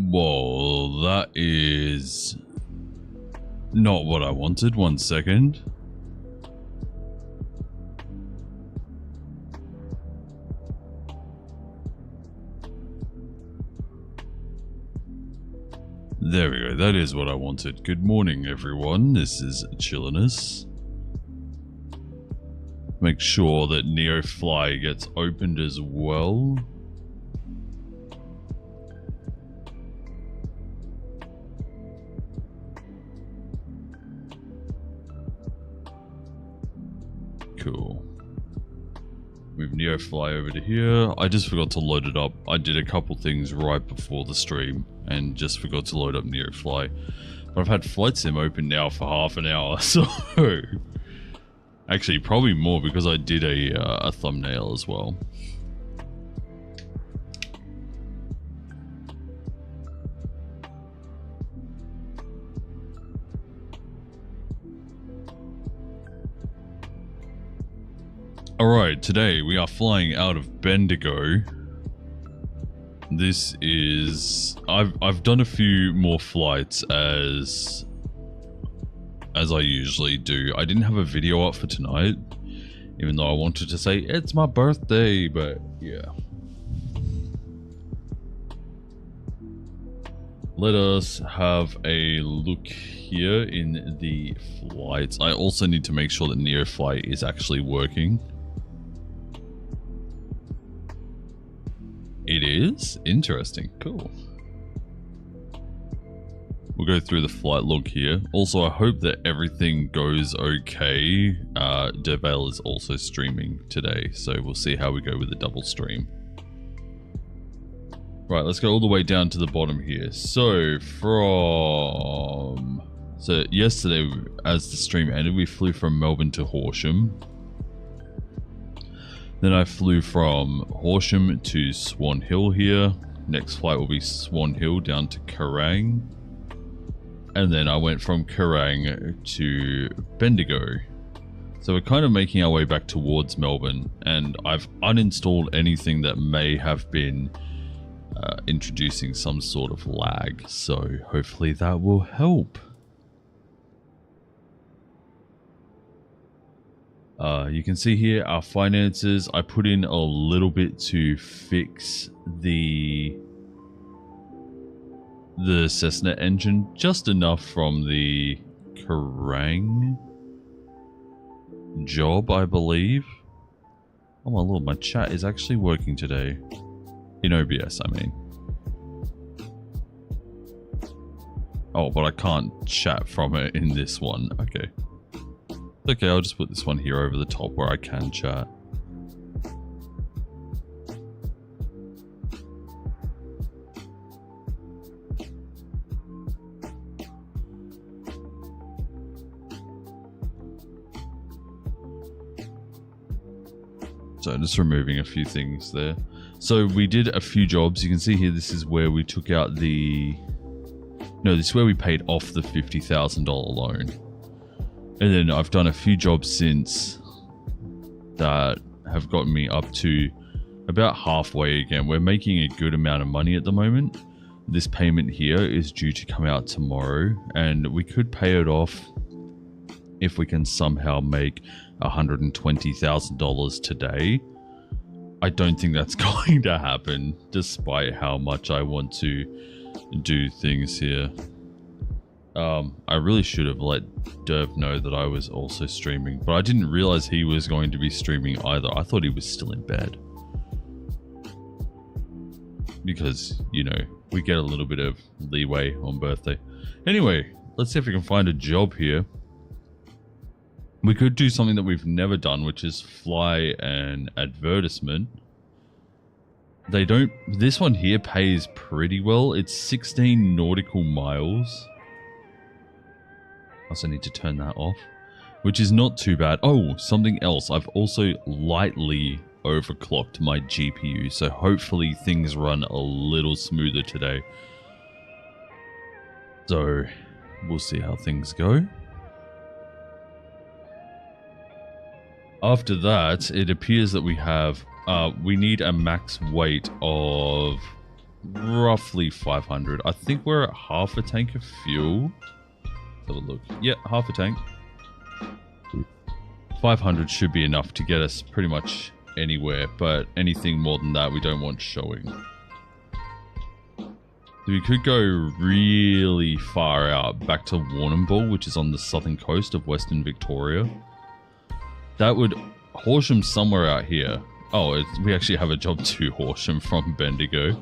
Whoa, that is not what I wanted. 1 second. There we go. That is what I wanted. Good morning, everyone. This is Chillainous. Make sure that NEOFLY gets opened as well. Cool. Move NEOFLY over to here. I just forgot to load it up. I did a couple things right before the stream and just forgot to load up NEOFLY. But I've had Flight Sim open now for half an hour, so actually probably more because I did a thumbnail as well. Alright, today we are flying out of Bendigo. This is... I've done a few more flights as I usually do. I didn't have a video up for tonight, even though I wanted to say it's my birthday, but yeah. Let us have a look here in the flights. I also need to make sure that NEOFLY is actually working. It is? Interesting. Cool. We'll go through the flight log here. Also, I hope that everything goes okay. Devale is also streaming today, so we'll see how we go with the double stream. Right, let's go all the way down to the bottom here. So, yesterday, as the stream ended, we flew from Melbourne to Horsham. Then I flew from Horsham to Swan Hill here. Next flight will be Swan Hill down to Kerrang. And then I went from Kerrang to Bendigo. So we're kind of making our way back towards Melbourne. And I've uninstalled anything that may have been introducing some sort of lag. So hopefully that will help. You can see here our finances. I put in a little bit to fix the Cessna engine, just enough from the Kerrang job, I believe. Oh my lord, my chat is actually working today. In OBS, I mean. Oh, but I can't chat from it in this one. Okay. Okay, I'll just put this one here over the top where I can chat. So I'm just removing a few things there. So we did a few jobs. You can see here, this is where we took out the... No, this is where we paid off the $50,000 loan. And then I've done a few jobs since that have gotten me up to about halfway again. We're making a good amount of money at the moment. This payment here is due to come out tomorrow, and we could pay it off if we can somehow make $120,000 today. I don't think that's going to happen, despite how much I want to do things here. I really should have let Derv know that I was also streaming, but I didn't realize he was going to be streaming either. I thought he was still in bed. Because, you know, we get a little bit of leeway on birthday. Anyway, let's see if we can find a job here. We could do something that we've never done, which is fly an advertisement. They don't... This one here pays pretty well. It's 16 nautical miles. I also need to turn that off, which is not too bad. Oh, something else. I've also lightly overclocked my GPU, so hopefully things run a little smoother today. So, we'll see how things go. After that, it appears that we have, we need a max weight of roughly 500. I think we're at half a tank of fuel. Let's have a look. Yeah, half a tank. 500 should be enough to get us pretty much anywhere, but anything more than that we don't want showing. We could go really far out, back to Warrnambool, which is on the southern coast of Western Victoria. That would Horsham somewhere out here. Oh, we actually have a job to Horsham from Bendigo,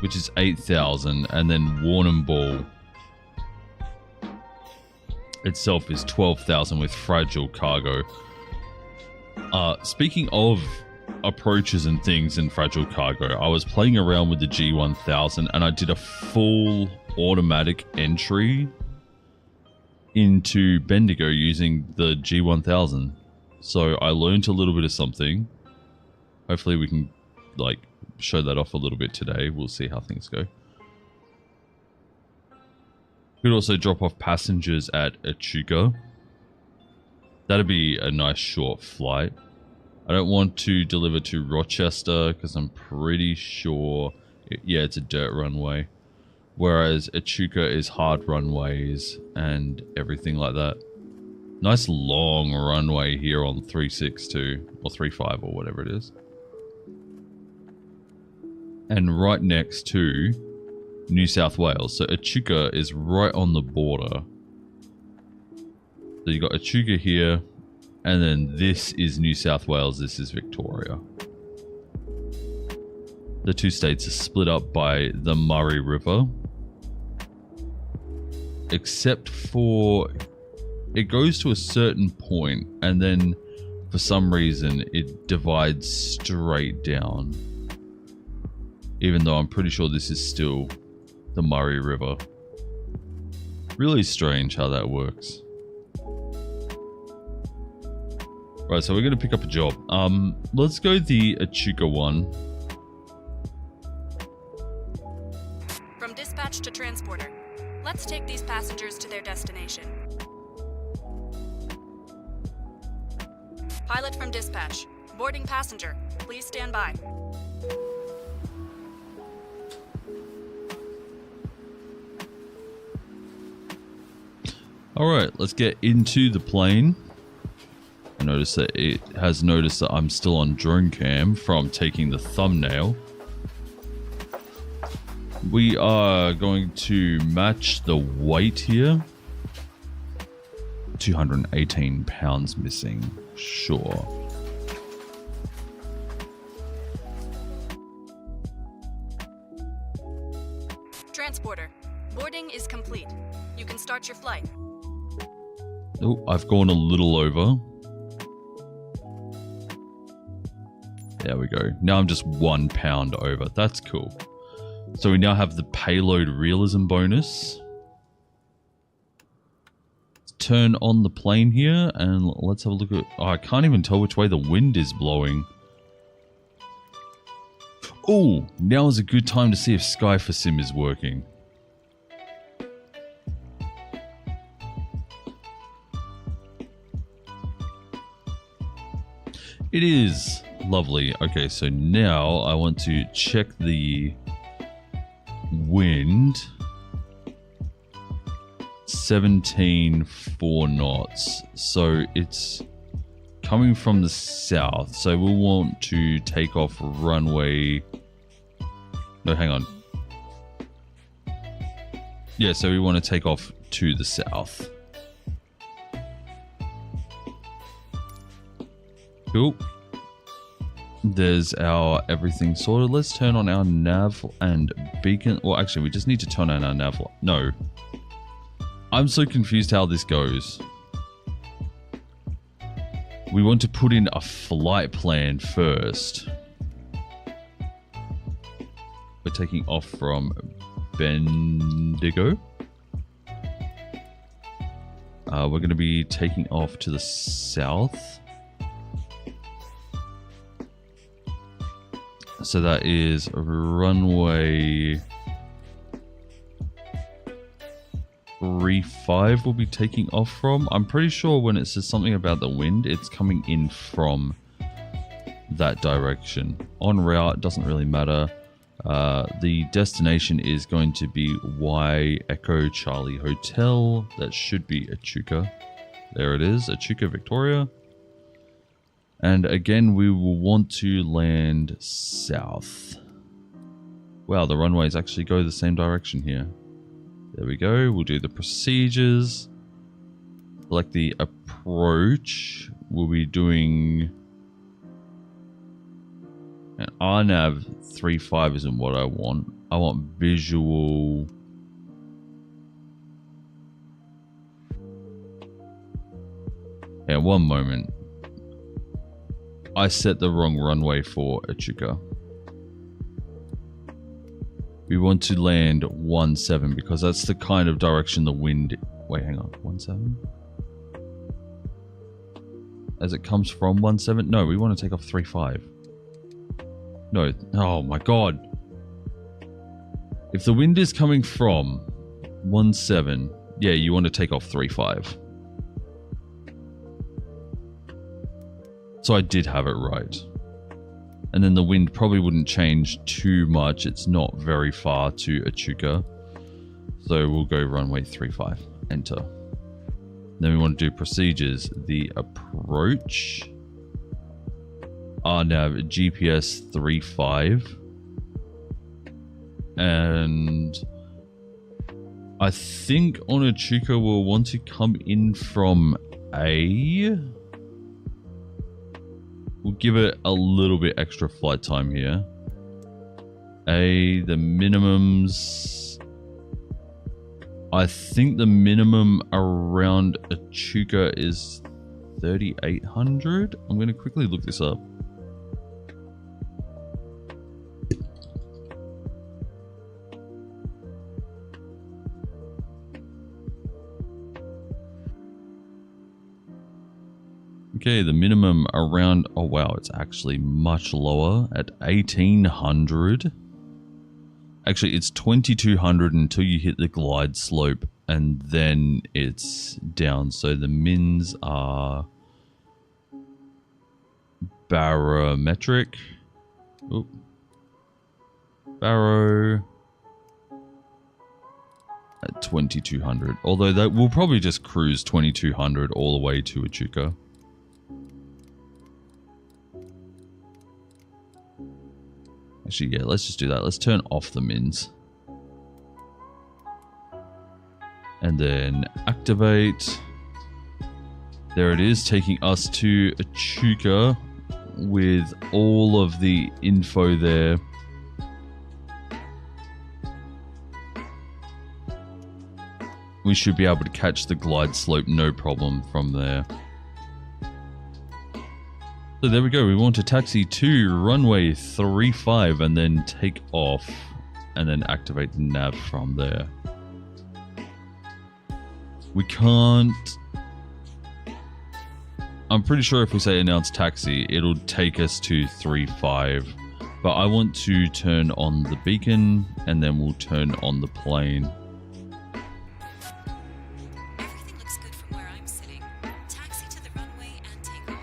which is 8,000, and then Warrnambool itself is 12,000 with fragile cargo. Speaking of approaches and things in fragile cargo, I was playing around with the G1000 and I did a full automatic entry into Bendigo using the G1000. So I learned a little bit of something. Hopefully we can like show that off a little bit today. We'll see how things go. Could also drop off passengers at Echuca. That'd be a nice short flight. I don't want to deliver to Rochester because I'm pretty sure, yeah, it's a dirt runway. Whereas Echuca is hard runways and everything like that. Nice long runway here on 362 or 35 or whatever it is. And right next to New South Wales. So Echuca is right on the border. So you got Echuca here, and then this is New South Wales, this is Victoria. The two states are split up by the Murray River. Except for, it goes to a certain point, and then for some reason it divides straight down. Even though I'm pretty sure this is still the Murray River. Really strange how that works. Right, so we're going to pick up a job. Let's go the Echuca one. From dispatch to transporter. Let's take these passengers to their destination. Pilot from dispatch. Boarding passenger. Please stand by. Alright, let's get into the plane. I notice that it has noticed that I'm still on drone cam from taking the thumbnail. We are going to match the weight here. 218 pounds missing. Sure. Transporter. Boarding is complete. You can start your flight. Oh, I've gone a little over. There we go. Now I'm just 1 pound over. That's cool. So we now have the payload realism bonus. Let's turn on the plane here and let's have a look at... Oh, I can't even tell which way the wind is blowing. Oh, now is a good time to see if Sky4Sim is working. It is. Lovely. Okay, so now I want to check the wind. 17 4 knots. So it's coming from the south, so we'll want to take off runway... No, hang on. Yeah, so we want to take off to the south. Cool. There's our everything sorted. Let's turn on our nav and beacon. Well, actually, we just need to turn on our nav. No. I'm so confused how this goes. We want to put in a flight plan first. We're taking off from Bendigo. We're going to be taking off to the south. So that is runway 35 we'll be taking off from. I'm pretty sure when it says something about the wind, it's coming in from that direction. En route, doesn't really matter. The destination is going to be Y Echo Charlie Hotel. That should be Echuca. There it is, Echuca, Victoria. And again, we will want to land south. Wow, the runways actually go the same direction here. There we go. We'll do the procedures. Select the approach. We'll be doing... And RNAV 35 isn't what I want. I want visual... Yeah, one moment. I set the wrong runway for Echuca. We want to land 17 because that's the kind of direction the wind... Wait, hang on. 17? As it comes from 17? No, we want to take off 35. No. Oh my god. If the wind is coming from 17, yeah, you want to take off 35. So I did have it right. And then the wind probably wouldn't change too much. It's not very far to Echuca. So we'll go runway 35. Enter. Then we want to do procedures. The approach. RNAV GPS 35. And I think on Echuca we'll want to come in from A. We'll give it a little bit extra flight time here. The minimums... I think the minimum around Echuca is 3,800. I'm going to quickly look this up. Okay, the minimum around... Oh, wow, it's actually much lower at 1,800. Actually, it's 2,200 until you hit the glide slope, and then it's down. So the mins are barometric. Oop. Baro at 2,200. Although that will probably just cruise 2,200 all the way to Echuca. Actually, yeah, let's just do that. Let's turn off the mins. And then activate. There it is, taking us to Echuca with all of the info there. We should be able to catch the glide slope no problem from there. So there we go, we want to taxi to runway 35 and then take off and then activate the nav from there. We can't... I'm pretty sure if we say announce taxi, it'll take us to 35. But I want to turn on the beacon and then we'll turn on the plane. Everything looks good from where I'm sitting. Taxi to the runway and take off.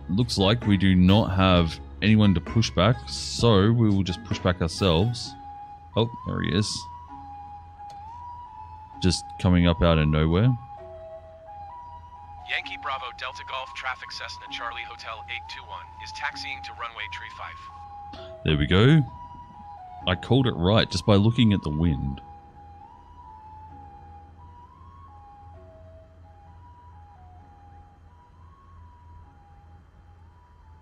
Looks like we do not have anyone to push back, so we will just push back ourselves. Oh, there he is. just coming up out of nowhere. Yankee Bravo Delta Golf Traffic Cessna Charlie Hotel 821 is taxiing to runway 35. There we go. I called it right just by looking at the wind.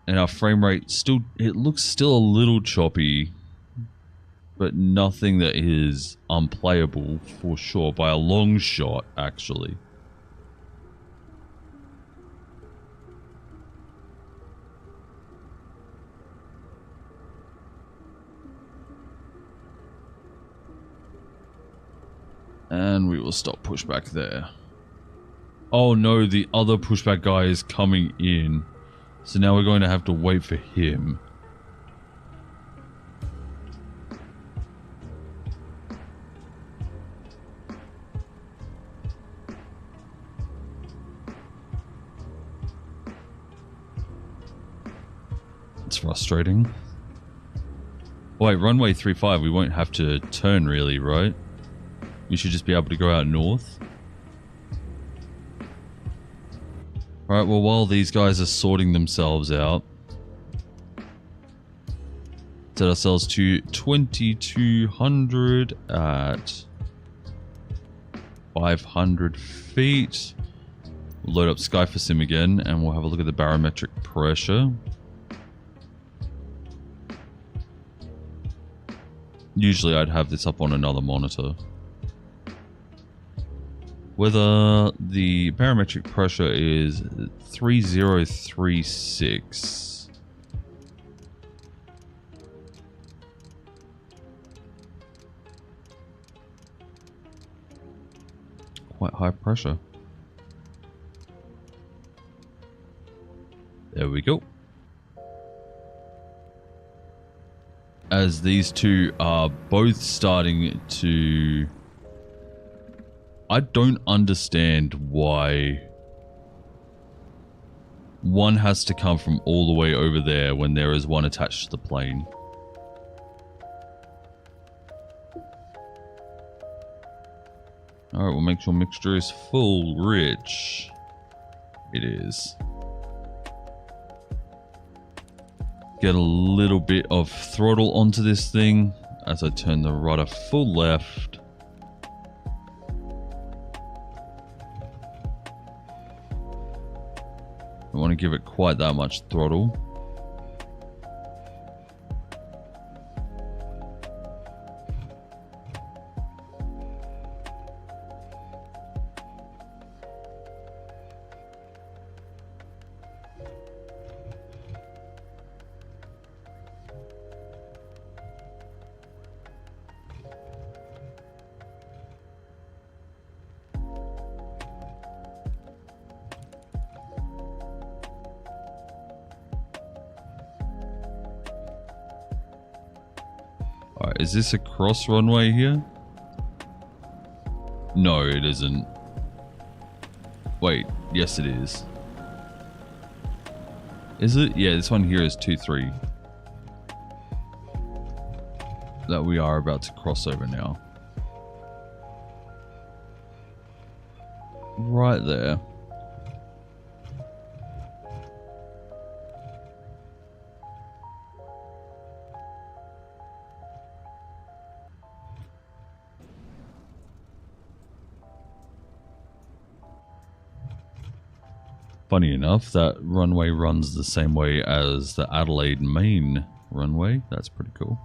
And our frame rate still, it looks still a little choppy, but nothing that is unplayable for sure by a long shot, actually. And we will stop pushback there. Oh no, the other pushback guy is coming in. So now we're going to have to wait for him. It's frustrating. Oh, wait, runway 35, we won't have to turn really, right? We should just be able to go out north. Alright, well, while these guys are sorting themselves out, set ourselves to 2200 at 500 feet. We'll load up Skyforsim again and we'll have a look at the barometric pressure. Usually I'd have this up on another monitor. Whether the barometric pressure is 3036. Quite high pressure. There we go. As these two are both starting to... I don't understand why one has to come from all the way over there when there is one attached to the plane. Alright, we'll make sure mixture is full rich. It is. Get a little bit of throttle onto this thing as I turn the rudder full left. I want to give it quite that much throttle. Alright, is this a cross runway here? No, it isn't. Wait, yes it is. Is it? Yeah, this one here is 2-3. That we are about to cross over now. Right there. Funny enough, that runway runs the same way as the Adelaide main runway. That's pretty cool.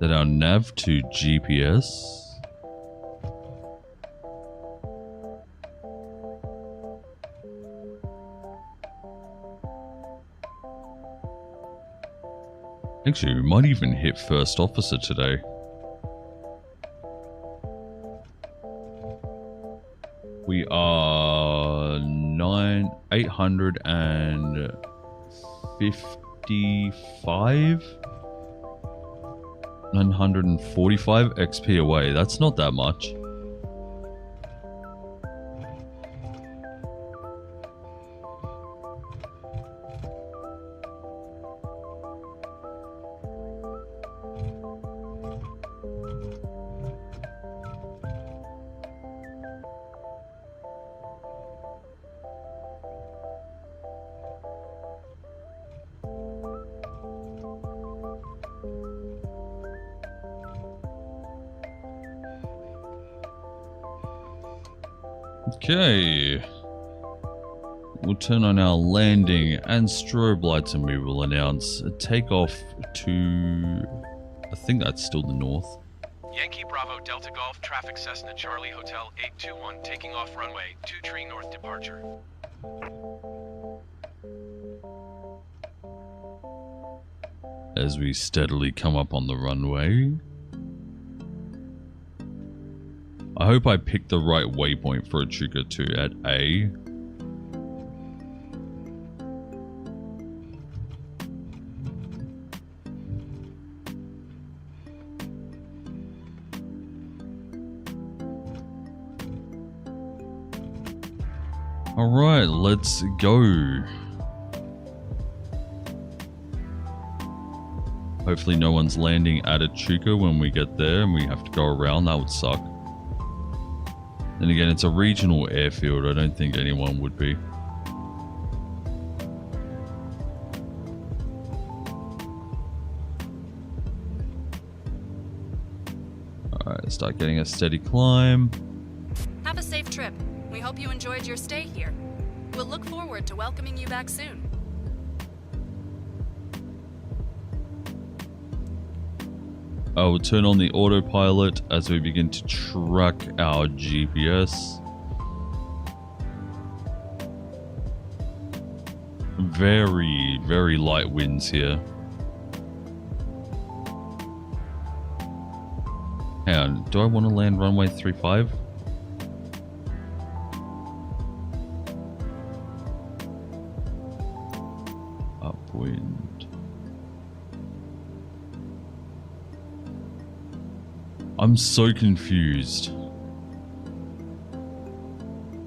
Set our nav to GPS. Actually, we might even hit first officer today. We are 855? 945 XP away. That's not that much. Okay. We'll turn on our landing and strobe lights and we will announce a takeoff to... I think that's still the north. Yankee Bravo Delta Golf Traffic Cessna Charlie Hotel 821 taking off runway 23 north departure. As we steadily come up on the runway. I hope I picked the right waypoint for Echuca 2 at A. Alright, let's go. Hopefully no one's landing at Echuca when we get there and we have to go around. That would suck. Then again, it's a regional airfield. I don't think anyone would be. Alright, start getting a steady climb. Have a safe trip. We hope you enjoyed your stay here. We'll look forward to welcoming you back soon. I will turn on the autopilot as we begin to track our GPS. Very, very light winds here. Hang on, do I want to land runway 35? Upwind. I'm so confused.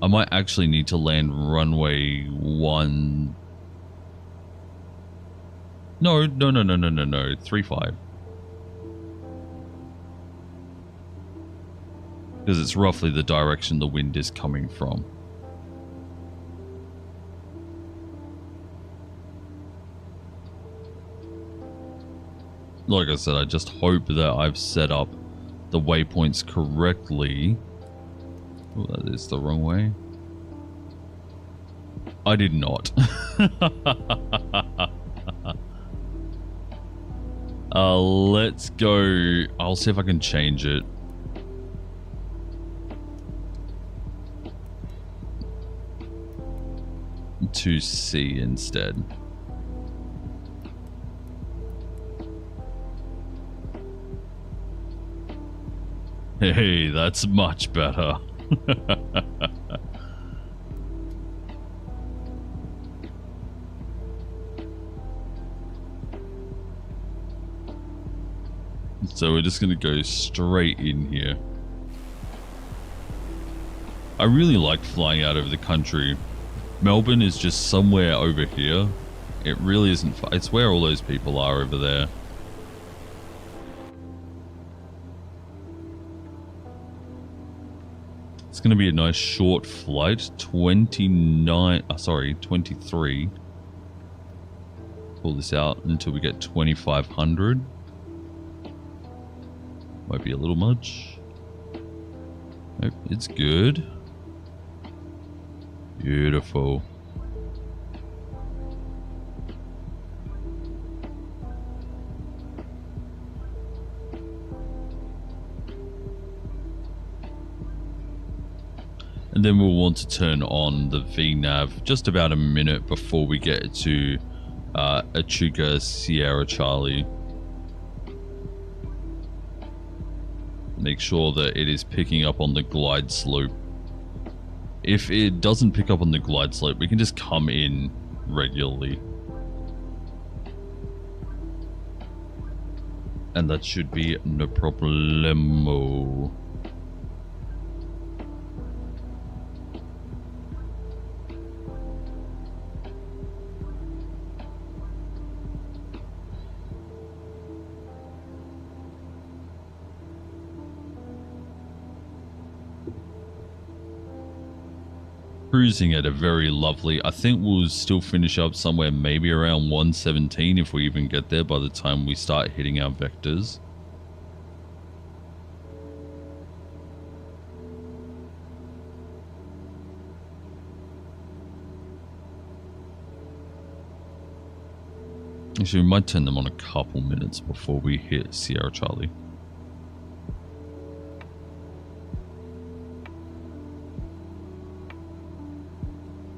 I might actually need to land runway 1. No, 35. Because it's roughly the direction the wind is coming from. Like I said, I just hope that I've set up the waypoints correctly. Oh, that is the wrong way. I did not. Let's go. I'll see if I can change it. To C instead. Hey, that's much better. So we're just going to go straight in here. I really like flying out of the country. Melbourne is just somewhere over here. It really isn't far. It's where all those people are over there. It's going to be a nice short flight. 23. Pull this out until we get 2500. Might be a little much. Nope, it's good. Beautiful. And then we'll want to turn on the VNAV just about a minute before we get to Echuca Sierra Charlie. Make sure that it is picking up on the glide slope. If it doesn't pick up on the glide slope, we can just come in regularly. And that should be no problemo. Cruising at a very lovely, I think we'll still finish up somewhere maybe around 117 if we even get there by the time we start hitting our vectors. Actually, we might turn them on a couple minutes before we hit Sierra Charlie.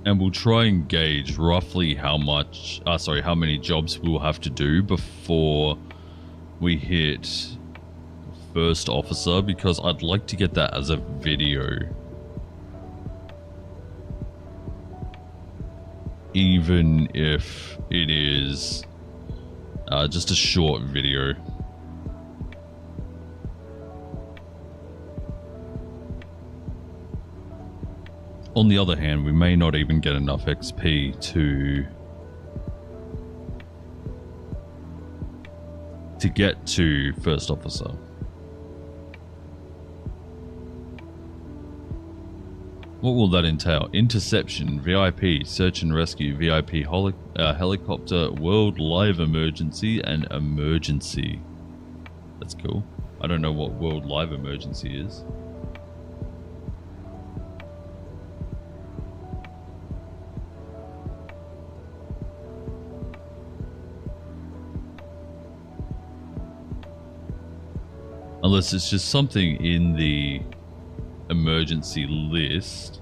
And we'll try and gauge roughly how many jobs we'll have to do before we hit first officer, because I'd like to get that as a video. Even if it is just a short video. On the other hand, we may not even get enough XP to get to first officer. What will that entail? Interception, VIP, search and rescue, VIP, helicopter, world live emergency, and emergency. That's cool. I don't know what world live emergency is. Unless it's just something in the emergency list.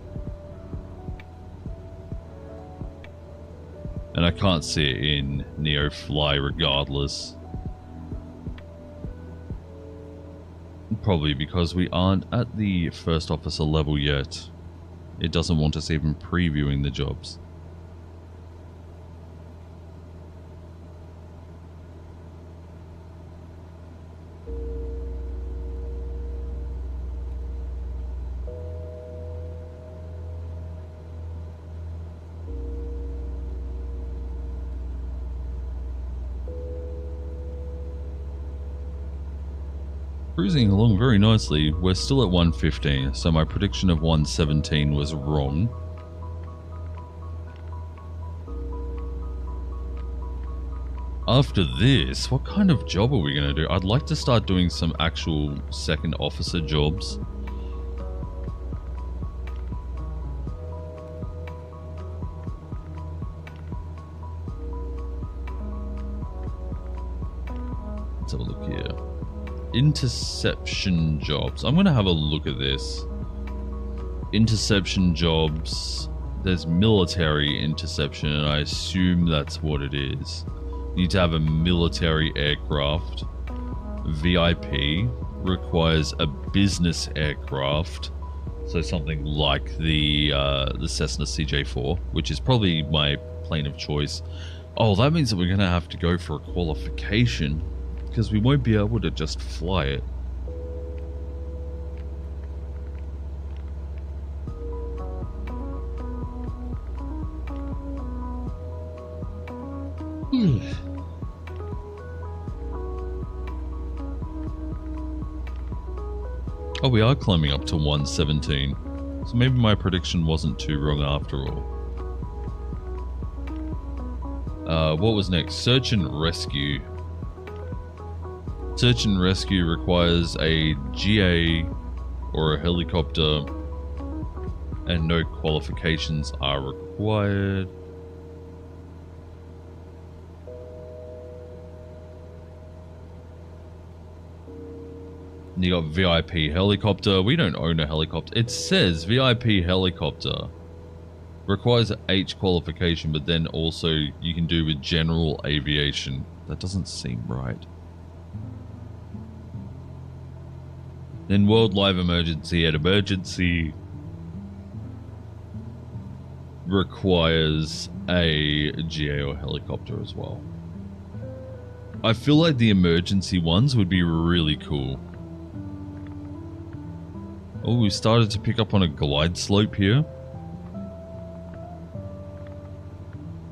And I can't see it in NEOFLY regardless. Probably because we aren't at the first officer level yet. It doesn't want us even previewing the jobs. Cruising along very nicely. We're still at 115, so my prediction of 117 was wrong. After this, what kind of job are we going to do? I'd like to start doing some actual second officer jobs. Let's have a look here. Interception jobs. I'm going to have a look at this. Interception jobs. There's military interception, and I assume that's what it is. You need to have a military aircraft. VIP requires a business aircraft. So something like the Cessna CJ4, which is probably my plane of choice. Oh, that means that we're going to have to go for a qualification, because we won't be able to just fly it. Oh, we are climbing up to 117. So maybe my prediction wasn't too wrong after all. What was next? Search and rescue. Search and rescue requires a GA or a helicopter, and no qualifications are required. You got VIP helicopter. We don't own a helicopter. It says VIP helicopter requires an H qualification, but then also you can do with general aviation. That doesn't seem right. Then world live emergency and emergency requires a GA or helicopter as well. I feel like the emergency ones would be really cool. Oh, we started to pick up on a glide slope here.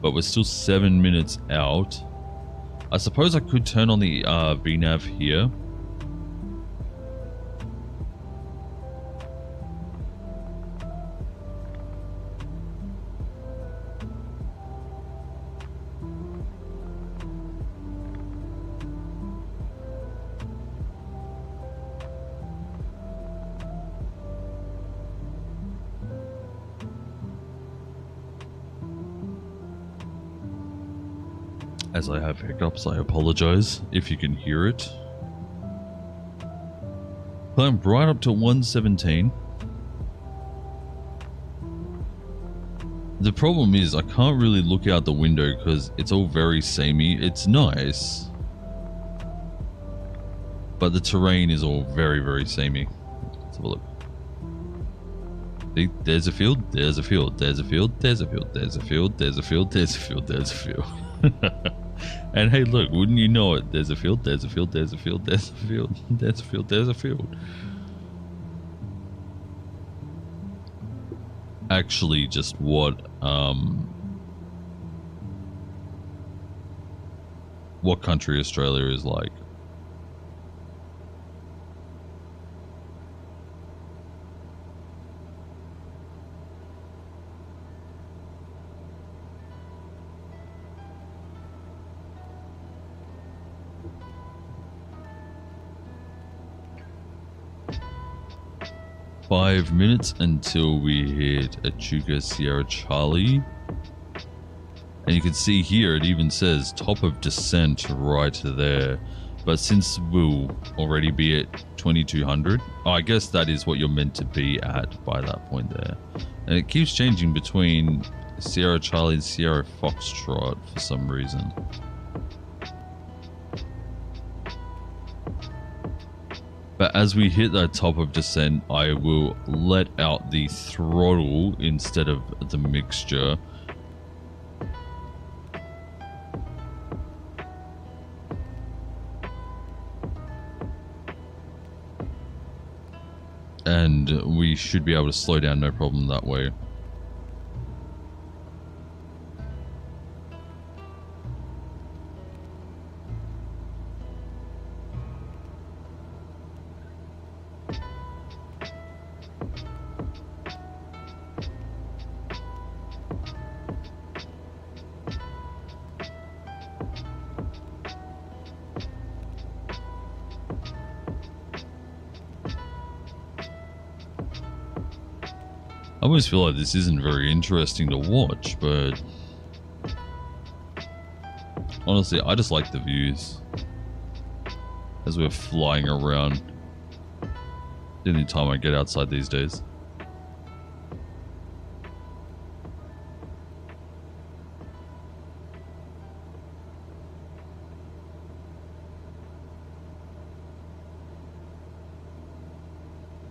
But we're still 7 minutes out. I suppose I could turn on the VNAV here. As I have hiccups, I apologize if you can hear it. Climb right up to 117. The problem is I can't really look out the window because it's all very samey. It's nice, but the terrain is all very, very samey. Let's have a look. See, there's a field, there's a field, there's a field, there's a field, there's a field, there's a field, there's a field, there's a field. And hey, look, wouldn't you know it? There's a field, there's a field, there's a field, there's a field, there's a field, there's a field. Actually, just what country Australia is like. Five minutes until we hit Echuca Sierra Charlie. And you can see here it even says top of descent right there. But since we'll already be at 2200, I guess that is what you're meant to be at by that point there. And it keeps changing between Sierra Charlie and Sierra Foxtrot for some reason. But as we hit that top of descent, I will let out the throttle instead of the mixture. And we should be able to slow down no problem that way. I almost feel like this isn't very interesting to watch, but honestly, I just like the views as we're flying around any time I get outside these days.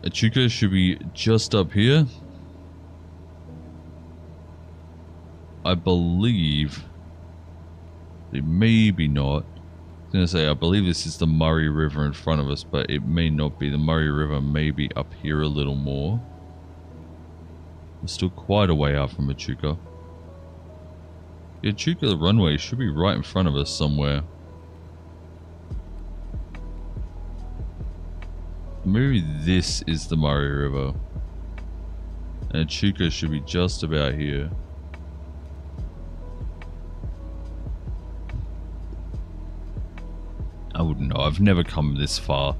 Echuca should be just up here. I believe, maybe not. I was going to say, I believe this is the Murray River in front of us, but it may not be. The Murray River may be up here a little more. We're still quite a way out from Echuca. The Echuca runway should be right in front of us somewhere. Maybe this is the Murray River. And Echuca should be just about here. I wouldn't know. I've never come this far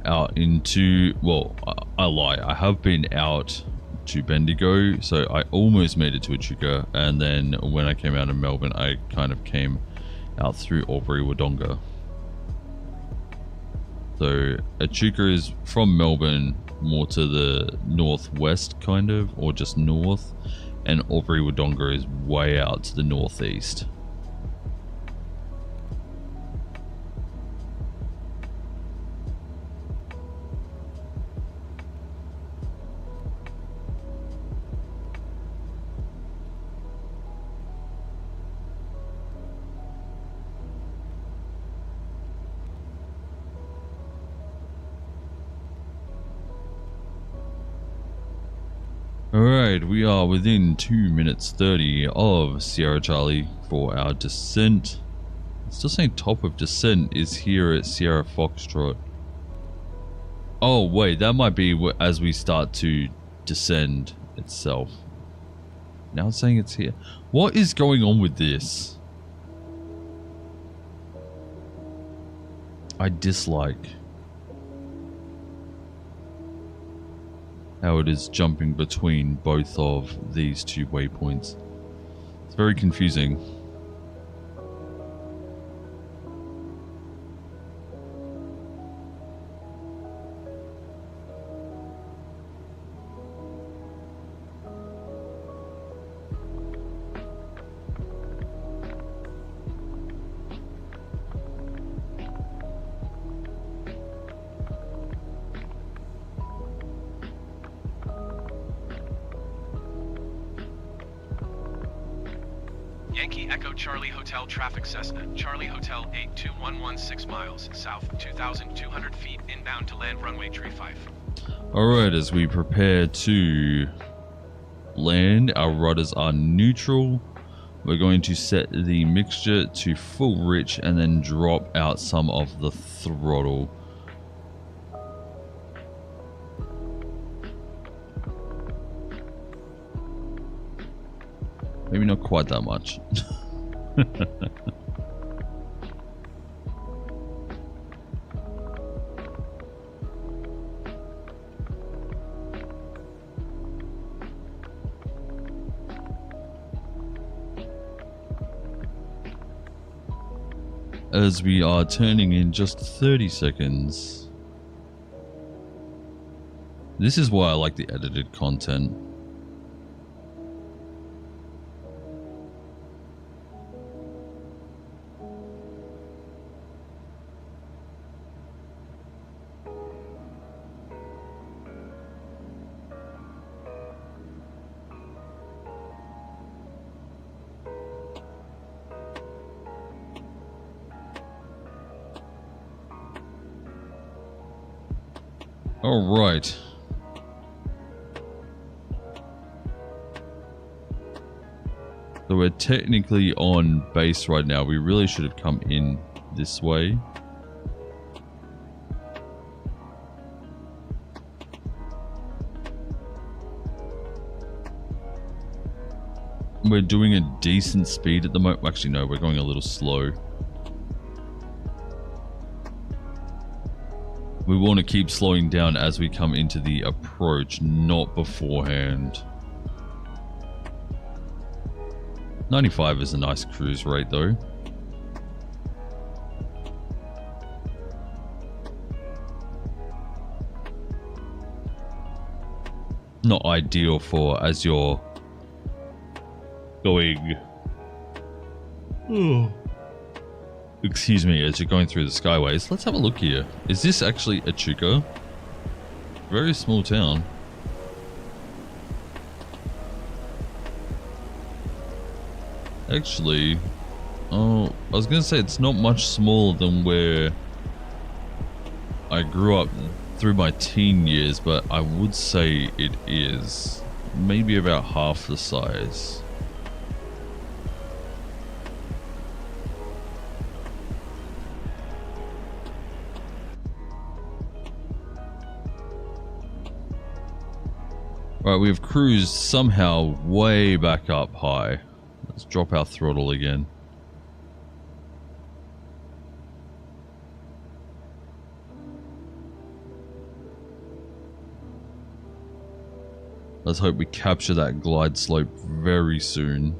out into... Well, I lie. I have been out to Bendigo, so I almost made it to Echuca. And then when I came out of Melbourne, I kind of came out through Albury-Wodonga. So Echuca is from Melbourne more to the northwest, kind of, or just north. And Albury-Wodonga is way out to the northeast. Alright, we are within 2 minutes 30 of Sierra Charlie for our descent. It's still saying top of descent is here at Sierra Foxtrot. Oh wait, that might be as we start to descend itself. Now it's saying it's here. What is going on with this? I dislike how it is jumping between both of these two waypoints. It's very confusing. Yankee Echo Charlie Hotel Traffic Cessna, Charlie Hotel 82116 6 miles, south, 2,200 feet, inbound to land runway 35. Alright, as we prepare to land, our rudders are neutral. We're going to set the mixture to full rich and then drop out some of the throttle. Maybe not quite that much. As we are turning in just 30 seconds. This is why I like the edited content. All right. So we're technically on base right now. We really should have come in this way. We're doing a decent speed at the moment. Actually, no, we're going a little slow. We want to keep slowing down as we come into the approach, not beforehand. 95 is a nice cruise rate though. Not ideal for as you're going... Excuse me, as you're going through the skyways. Let's have a look here. Is this actually Echuca? Very small town. Actually, oh, I was gonna say it's not much smaller than where I grew up through my teen years, but I would say it is maybe about half the size. Right, we've cruised somehow way back up high. Let's drop our throttle again. Let's hope we capture that glide slope very soon.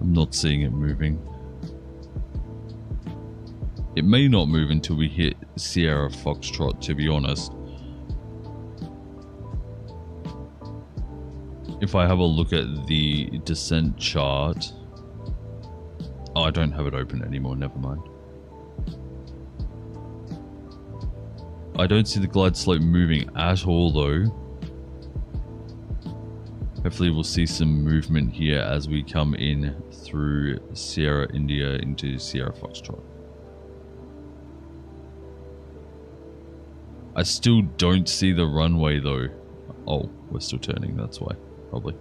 I'm not seeing it moving. It may not move until we hit Sierra Foxtrot, to be honest. If I have a look at the descent chart... Oh, I don't have it open anymore, never mind. I don't see the glide slope moving at all though. Hopefully we'll see some movement here as we come in through Sierra India into Sierra Foxtrot. I still don't see the runway though. Oh, we're still turning, that's why, probably.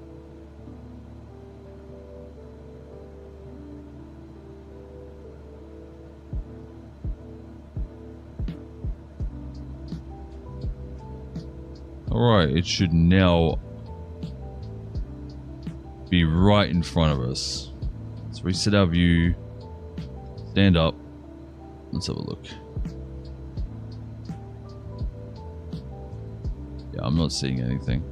Alright, it should now be right in front of us. Let's reset our view. Stand up. Let's have a look. Yeah, I'm not seeing anything.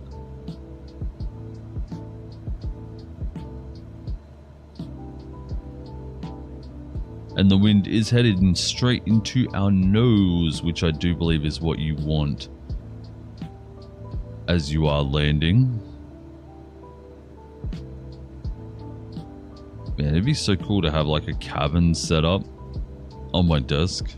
And the wind is headed in straight into our nose, which I do believe is what you want as you are landing. Man, it'd be so cool to have like a cabin set up on my desk.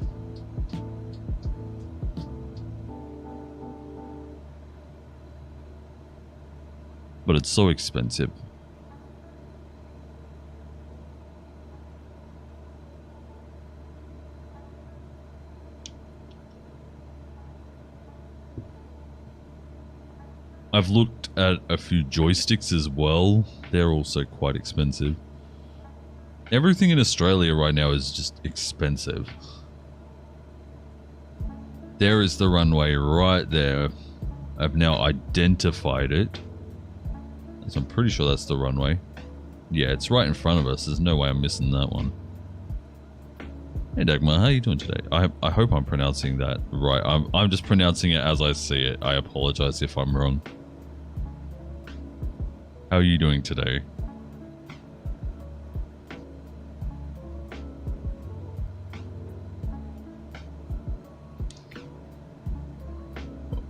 But it's so expensive. I've looked at a few joysticks as well. They're also quite expensive. Everything in Australia right now is just expensive. There is the runway right there. I've now identified it. So I'm pretty sure that's the runway. Yeah, it's right in front of us. There's no way I'm missing that one. Hey Dagmar, how are you doing today? I hope I'm pronouncing that right. I'm just pronouncing it as I see it. I apologize if I'm wrong. How are you doing today?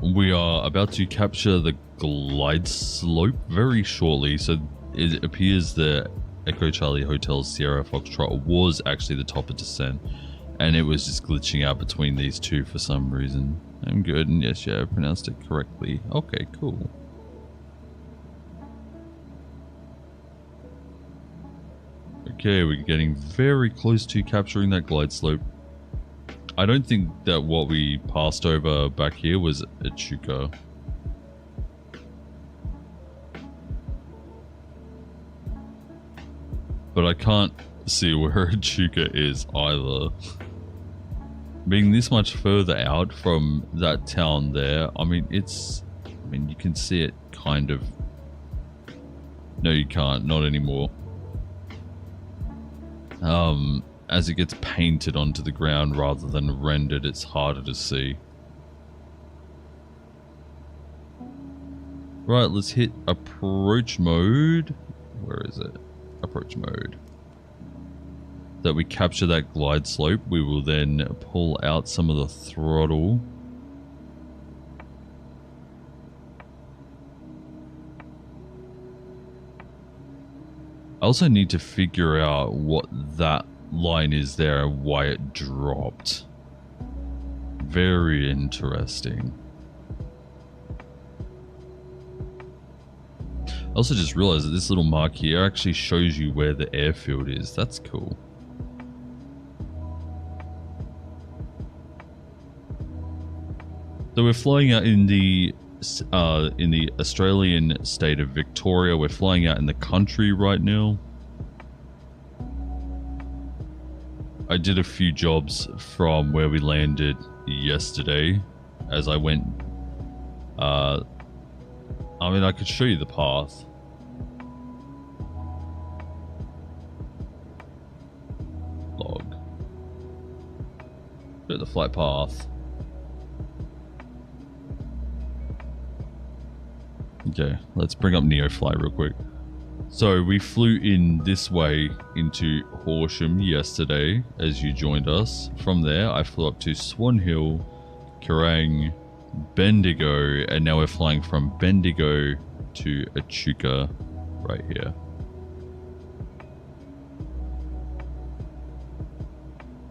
We are about to capture the glide slope very shortly, so it appears the Echo Charlie Hotel Sierra Foxtrot was actually the top of descent, and it was just glitching out between these two for some reason. I'm good, and yes, yeah, I pronounced it correctly. Okay, cool. Okay, we're getting very close to capturing that glide slope. I don't think that what we passed over back here was Echuca. But I can't see where Echuca is either. Being this much further out from that town there, I mean, you can see it kind of. No, you can't, not anymore. As it gets painted onto the ground rather than rendered, it's harder to see. Right, let's hit approach mode. Where is it? Approach mode. That we capture that glide slope. We will then pull out some of the throttle. I also need to figure out what that line is there and why it dropped. Very interesting. I also just realized that this little mark here actually shows you where the airfield is. That's cool. So we're flying out in the Australian state of Victoria. We're flying out in the country right now. I did a few jobs from where we landed yesterday as I went. I mean, I could show you the path. Log. Show the flight path. Okay, let's bring up NEOFLY real quick. So we flew in this way into Horsham yesterday as you joined us. From there, I flew up to Swan Hill, Kerrang, Bendigo, and now we're flying from Bendigo to Echuca right here.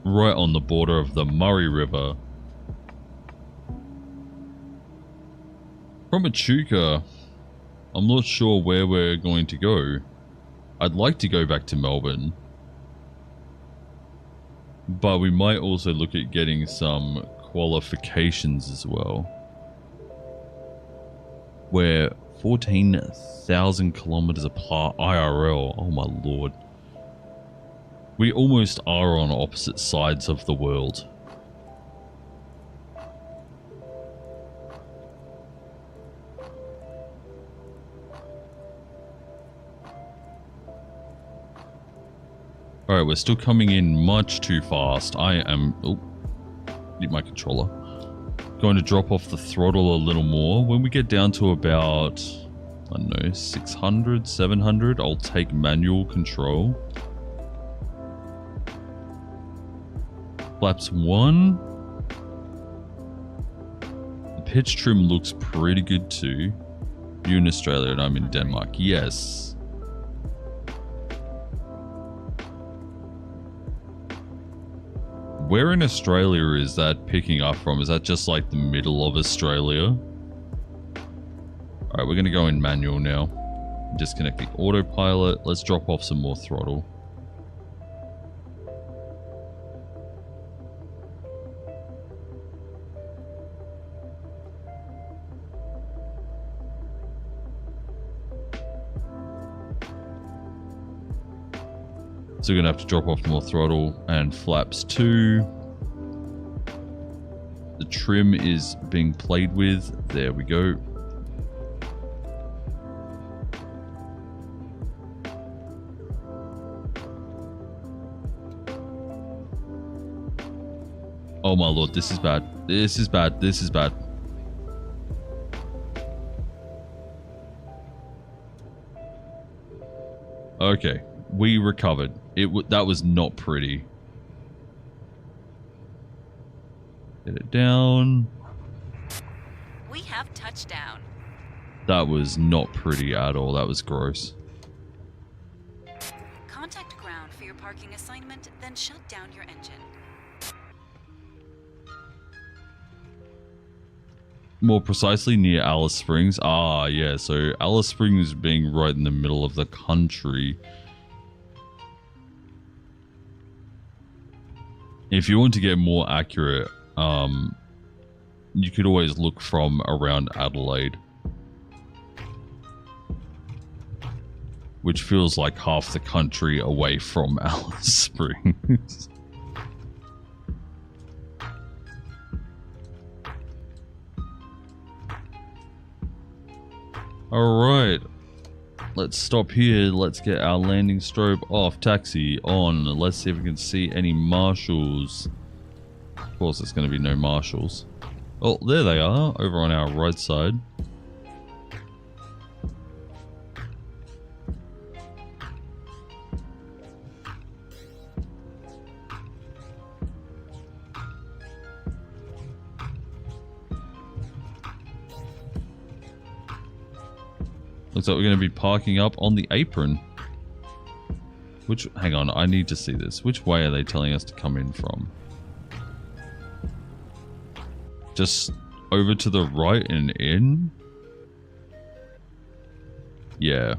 Right on the border of the Murray River. From Echuca, I'm not sure where we're going to go. I'd like to go back to Melbourne. But we might also look at getting some qualifications as well. We're 14,000 kilometers apart IRL. Oh my lord. We almost are on opposite sides of the world. Alright, we're still coming in much too fast. I am... Oh, need my controller. Going to drop off the throttle a little more. When we get down to about, I don't know, 600, 700, I'll take manual control. Flaps 1. The pitch trim looks pretty good too. You're in Australia and I'm in Denmark. Yes. Where in Australia is that picking up from? Is that just like the middle of Australia? Alright, we're going to go in manual now. Disconnect the autopilot. Let's drop off some more throttle. So we're going to have to drop off more throttle and flaps 2. The trim is being played with. There we go. Oh my lord, this is bad. This is bad. This is bad. Okay, we recovered. That was not pretty. Get it down. We have touchdown. That was not pretty at all. That was gross. Contact ground for your parking assignment, then shut down your engine. More precisely near Alice Springs. Ah, yeah. So Alice Springs being right in the middle of the country. If you want to get more accurate, you could always look from around Adelaide, which feels like half the country away from Alice Springs. Alright, let's stop here. Let's get our landing strobe off. Taxi on. Let's see if we can see any marshals. Of course, there's going to be no marshals. Oh, there they are, over on our right side. Looks like we're going to be parking up on the apron. Hang on, I need to see this. Which way are they telling us to come in from? Just over to the right and in? Yeah.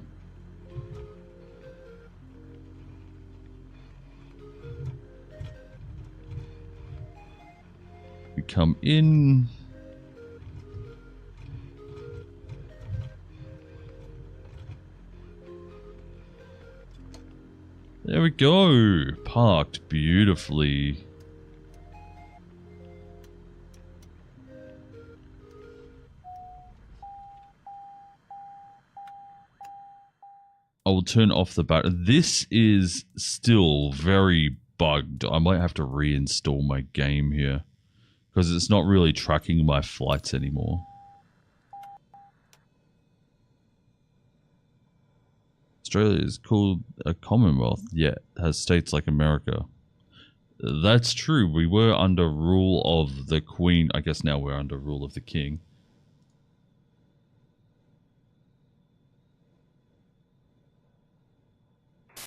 We come in. There we go. Parked beautifully. I will turn off the battery. This is still very bugged. I might have to reinstall my game here because it's not really tracking my flights anymore. Australia is called a Commonwealth, yet has states like America. That's true. We were under rule of the Queen. I guess now we're under rule of the King.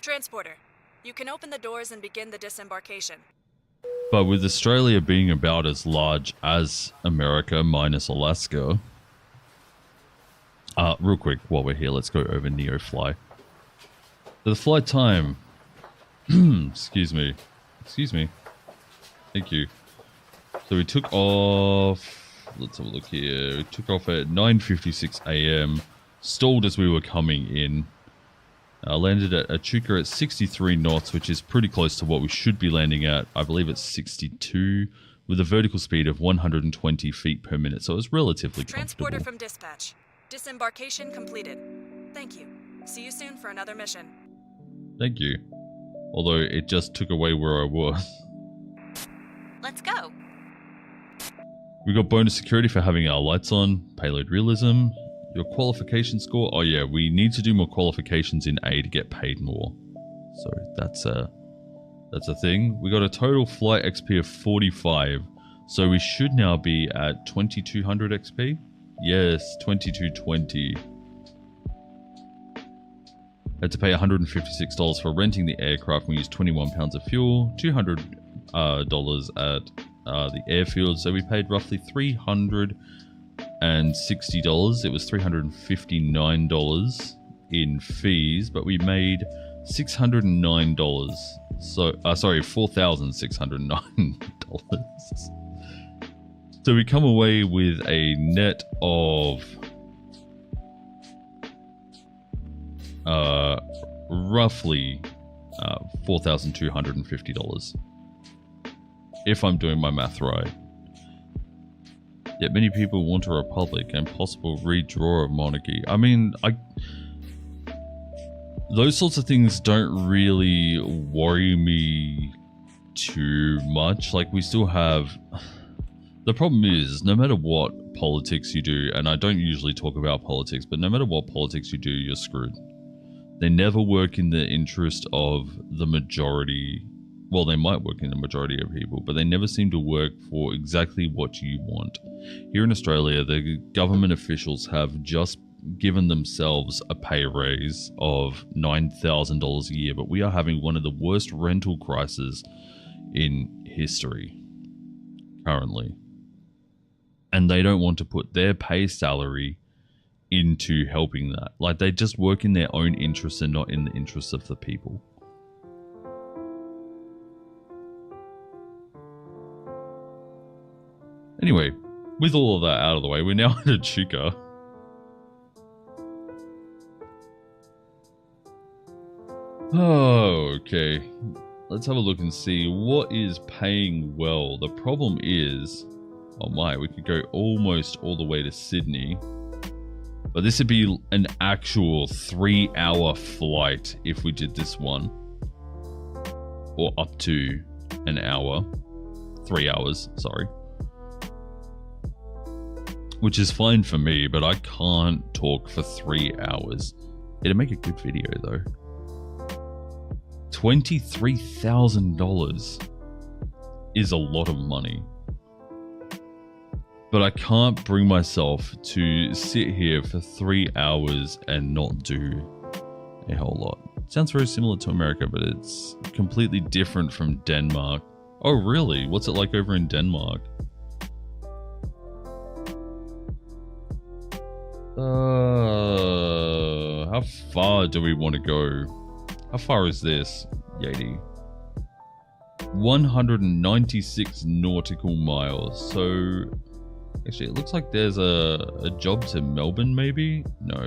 Transporter, you can open the doors and begin the disembarkation. But with Australia being about as large as America minus Alaska... real quick, while we're here, let's go over NEOFLY. The flight time. Excuse me. Thank you. So we took off. Let's have a look here. We took off at 9:56 a.m. Stalled as we were coming in. Landed at Echuca at 63 knots, which is pretty close to what we should be landing at. I believe it's 62, with a vertical speed of 120 feet per minute. So it's relatively Transporter comfortable. from dispatch. Disembarkation completed. Thank you. See you soon for another mission. Thank you. Although it just took away where I was. Let's go. We got bonus security for having our lights on. Payload realism. Your qualification score. Oh yeah, we need to do more qualifications in A to get paid more. So that's That's a thing. We got a total flight XP of 45. So we should now be at 2200 XP. Yes, 2220. Had to pay $156 for renting the aircraft. We used 21 pounds of fuel, $200 at the airfield. So we paid roughly $360. It was $359 in fees, but we made $609. So, sorry, $4,609. So we come away with a net of roughly $4,250, if I'm doing my math right. Yet many people want a republic and possible redraw of monarchy. I mean, those sorts of things don't really worry me too much. Like, we still have... The problem is, no matter what politics you do, and I don't usually talk about politics, but no matter what politics you do, you're screwed. They never work in the interest of the majority. Well, they might work in the majority of people, but they never seem to work for exactly what you want. Here in Australia, the government officials have just given themselves a pay raise of $9,000 a year, but we are having one of the worst rental crises in history currently. And they don't want to put their pay salary into helping that. Like, they just work in their own interests and not in the interests of the people. Anyway, with all of that out of the way, we're now at Echuca. Oh, okay. Let's have a look and see what is paying well. The problem is... Oh my, we could go almost all the way to Sydney. But this would be an actual 3-hour flight if we did this one. Or up to an hour. 3 hours, sorry. Which is fine for me, but I can't talk for 3 hours. It'd make a good video though. $23,000 is a lot of money. But I can't bring myself to sit here for 3 hours and not do a whole lot. It sounds very similar to America, but it's completely different from Denmark. Oh, really? What's it like over in Denmark? How far do we want to go? How far is this, Yeti? 196 nautical miles. So... Actually, it looks like there's a job to Melbourne, maybe? No.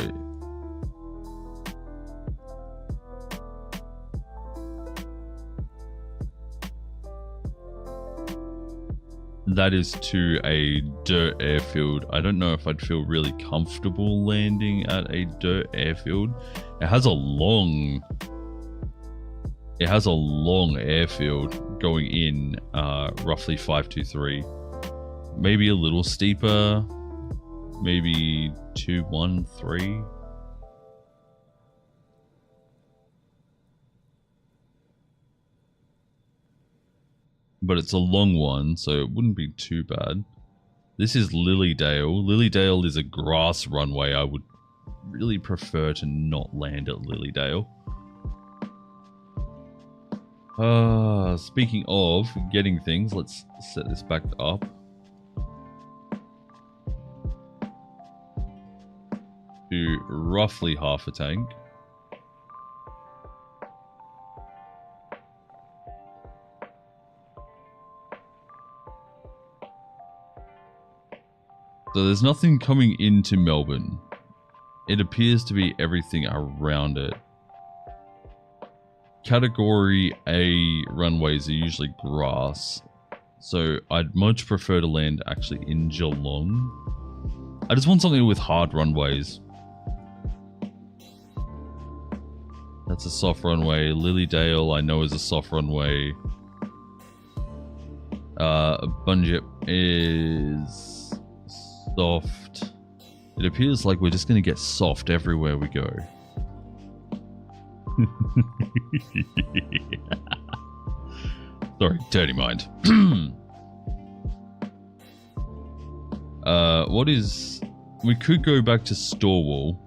That is to a dirt airfield. I don't know if I'd feel really comfortable landing at a dirt airfield. It has a long airfield going in, roughly 523. Maybe a little steeper, maybe 213. But it's a long one, so it wouldn't be too bad. This is Lilydale. Lilydale is a grass runway. I would really prefer to not land at Lilydale. Speaking of getting things, let's set this back up. To roughly half a tank. So there's nothing coming into Melbourne. It appears to be everything around it. Category A runways are usually grass. So I'd much prefer to land actually in Geelong. I just want something with hard runways. That's a soft runway. Lilydale, I know, is a soft runway. Bunjip is soft. It appears like we're just going to get soft everywhere we go. Sorry, dirty mind. What is... We could go back to Storwall.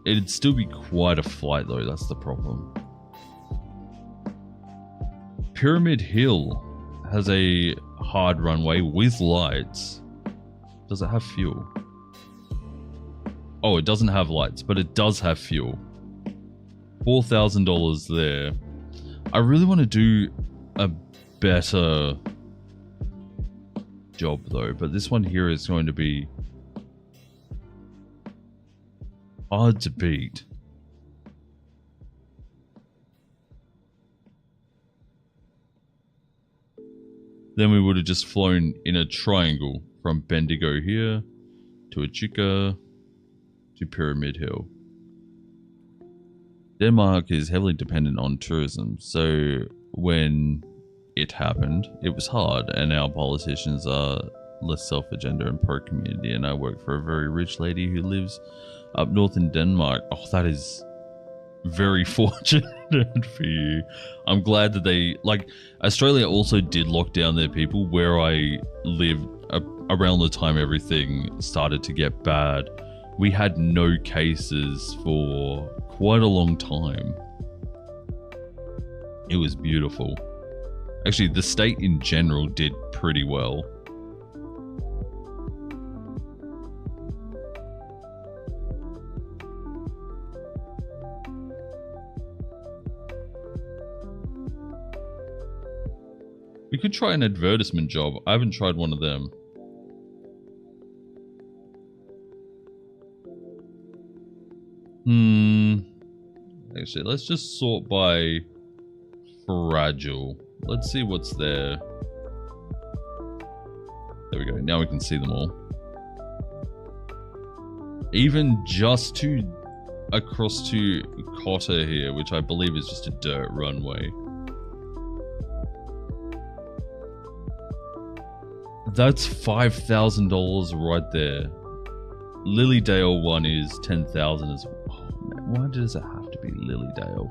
It'd still be quite a flight though, that's the problem. Pyramid Hill has a hard runway with lights. Does it have fuel? Oh, it doesn't have lights, but it does have fuel. $4,000 there. I really want to do a better job though, but this one here is going to be hard to beat. Then we would have just flown in a triangle from Bendigo here to Echuca to Pyramid Hill. Denmark is heavily dependent on tourism, so when it happened, it was hard, and our politicians are less self-agenda and pro-community, and I work for a very rich lady who lives up north in Denmark. Oh, that is very fortunate for you. I'm glad that they, like, Australia also did lock down their people where I lived around the time everything started to get bad. We had no cases for quite a long time. It was beautiful. Actually, the state in general did pretty well. We could try an advertisement job. I haven't tried one of them. Actually, let's just sort by fragile. Let's see what's there. There we go. Now we can see them all. Even just to across to Cotter here, which I believe is just a dirt runway. That's $5,000 right there. Lilydale one is 10,000 as well. Oh, man, why does it have to be Lilydale?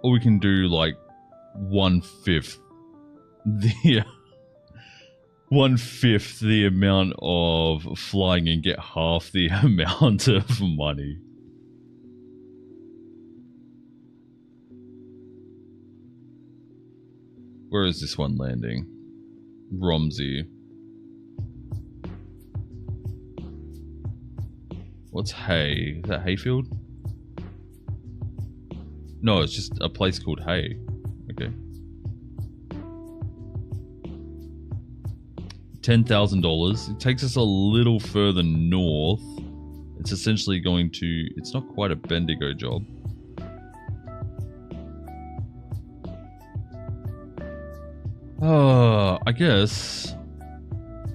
Or we can do like 1/5 the 1/5 the amount of flying and get half the amount of money. Where is this one landing? Romsey. What's Hay? Is that Hayfield? No, it's just a place called Hay. Okay. $10,000. It takes us a little further north. It's essentially going to... It's not quite a Bendigo job. I guess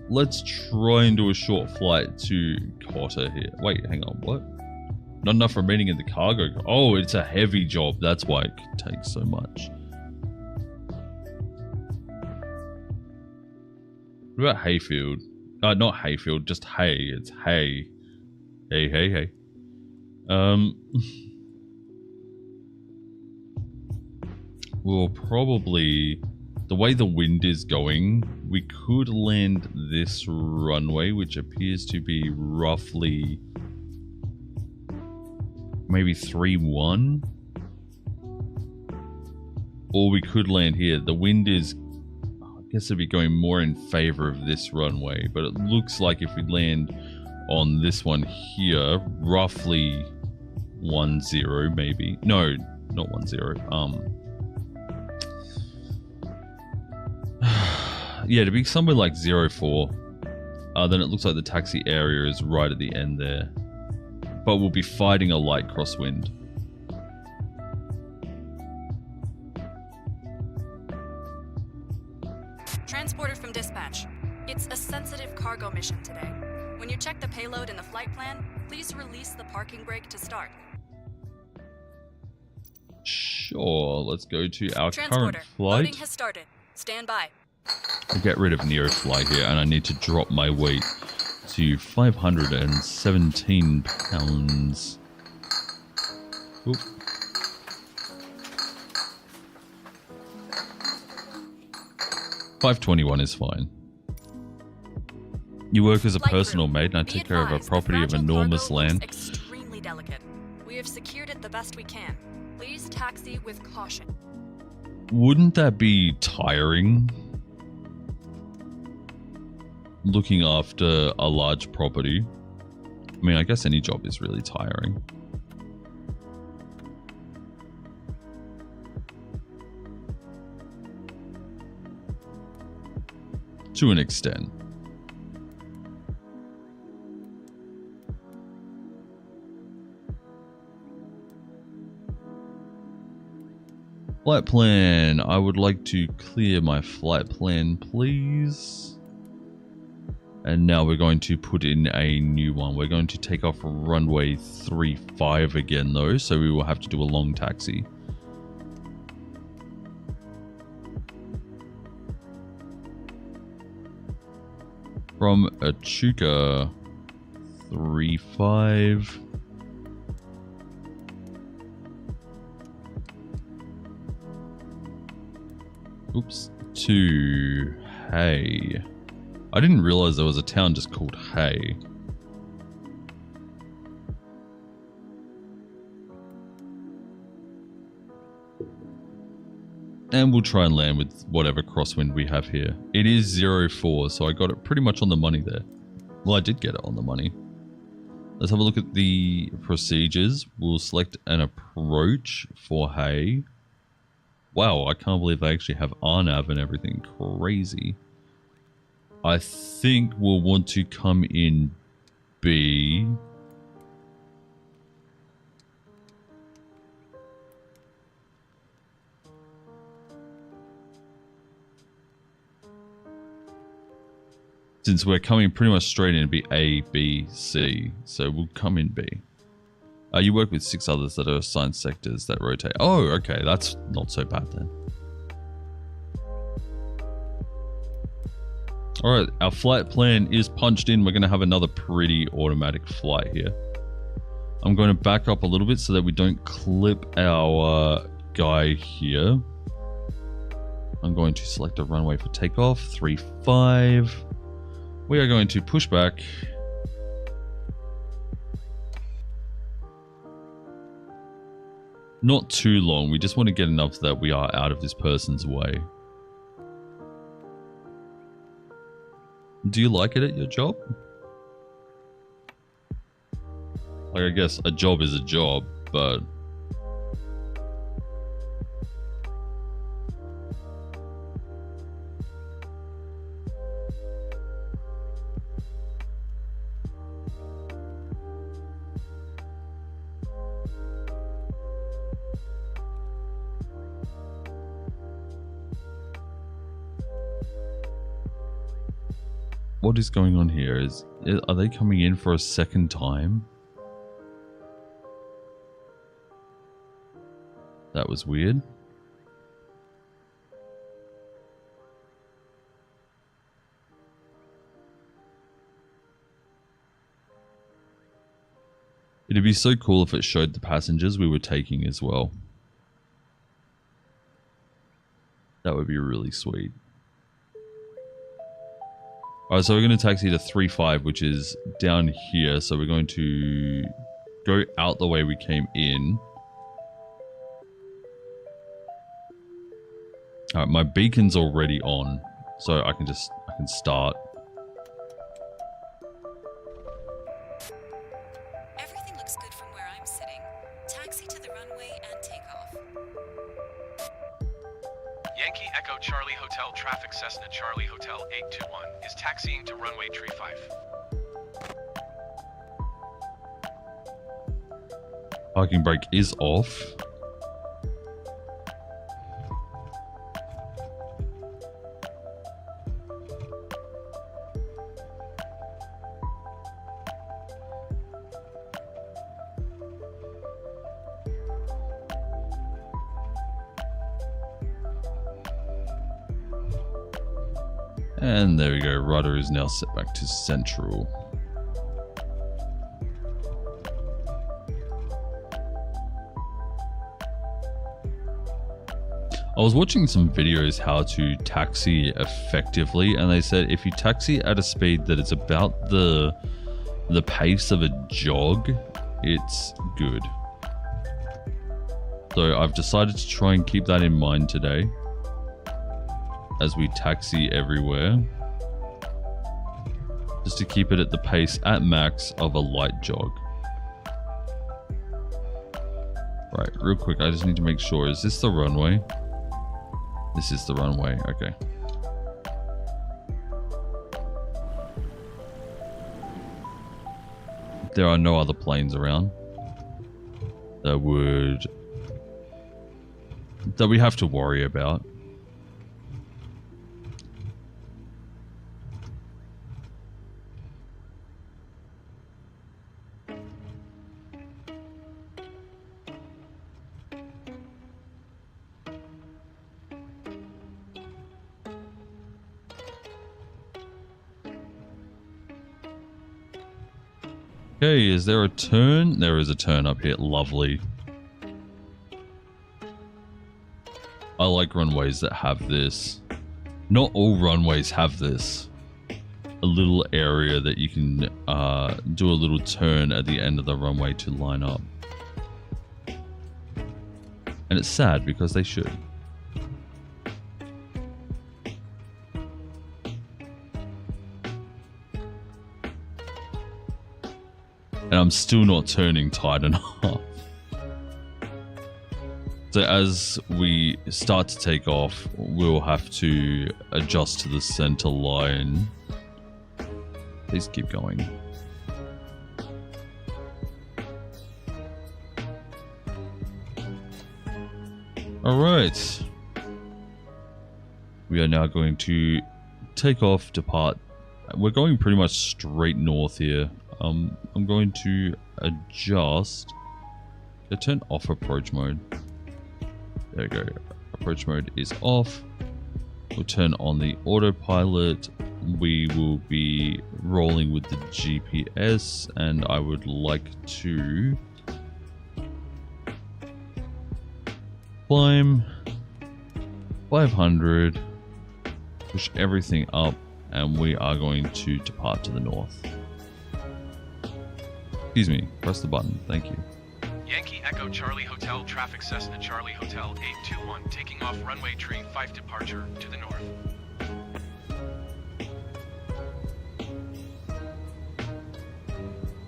let's try and do a short flight to Cotter here. Wait, hang on, what? Not enough remaining in the cargo. Oh, it's a heavy job. That's why it takes so much. What about Hayfield? Not Hayfield, just Hay. It's Hay. Hey. We'll probably... The way the wind is going, we could land this runway, which appears to be roughly maybe 3-1. Or we could land here. The wind is, I guess it'd be going more in favor of this runway, but it looks like if we land on this one here, roughly 1-0 maybe. No, not 1-0. Yeah, to be somewhere like 0-4, then it looks like the taxi area is right at the end there. But we'll be fighting a light crosswind. Transporter from dispatch. It's a sensitive cargo mission today. When you check the payload in the flight plan, please release the parking brake to start. Sure, let's go to our current Transporter, flight. loading has started. Stand by. I'll get rid of NEOFLY here, and I need to drop my weight to 517 pounds. Oop. $521 is fine. You work as a Flight personal crew, maid and I be take care of a advised, the property of fragile enormous cargo looks land. extremely delicate. We have secured it the best we can. Please taxi with caution. Wouldn't that be tiring? Looking after a large property. I mean, I guess any job is really tiring. To an extent. Flight plan. I would like to clear my flight plan, please. And now we're going to put in a new one. We're going to take off runway 35 again though, so we will have to do a long taxi. From Echuca 35. Oops. To Hay. I didn't realize there was a town just called Hay. And we'll try and land with whatever crosswind we have here. It is 04, so I got it pretty much on the money there. Well, I did get it on the money. Let's have a look at the procedures. We'll select an approach for Hay. Wow, I can't believe they actually have RNAV and everything. Crazy. I think we'll want to come in B. Since we're coming pretty much straight in, it'd be A, B, C. So we'll come in B. You work with 6 others that are assigned sectors that rotate. Oh, okay. That's not so bad then. Alright, our flight plan is punched in. We're going to have another pretty automatic flight here. I'm going to back up a little bit so that we don't clip our guy here. I'm going to select a runway for takeoff. 35. We are going to push back. Not too long. We just want to get enough that we are out of this person's way. Do you like it at your job? Like, I guess a job is a job, but... What is going on here? Are they coming in for a second time? That was weird. It'd be so cool if it showed the passengers we were taking as well. That would be really sweet. Alright, so we're going to taxi to 35, which is down here. So we're going to go out the way we came in. Alright, my beacon's already on, so I can start. Everything looks good from where I'm sitting. Taxi to the runway and take off. Yankee Echo Charlie Hotel Traffic Cessna Charlie Hotel 821 is taxiing to runway 35. Parking brake is off. And there we go, rudder is now set back to central. I was watching some videos how to taxi effectively, and they said if you taxi at a speed that is about the pace of a jog, it's good. So I've decided to try and keep that in mind today as we taxi everywhere, just to keep it at the pace at max of a light jog. Right, real quick, I just need to make sure, is this the runway? This is the runway, okay. There are no other planes around that we have to worry about. Okay, is there a turn? There is a turn up here. Lovely. I like runways that have this. Not all runways have this. A little area that you can do a little turn at the end of the runway to line up. And it's sad because they should. And I'm still not turning tight enough. So as we start to take off, we'll have to adjust to the center line. Please keep going. All right. We are now going to take off, depart. We're going pretty much straight north here. I'm going to adjust. Turn off approach mode. There we go. Approach mode is off. We'll turn on the autopilot. We will be rolling with the GPS, and I would like to climb 500, push everything up, and we are going to depart to the north. Excuse me, press the button, thank you. Yankee Echo Charlie Hotel Traffic Cessna Charlie Hotel 821 taking off runway tree 5 departure to the north.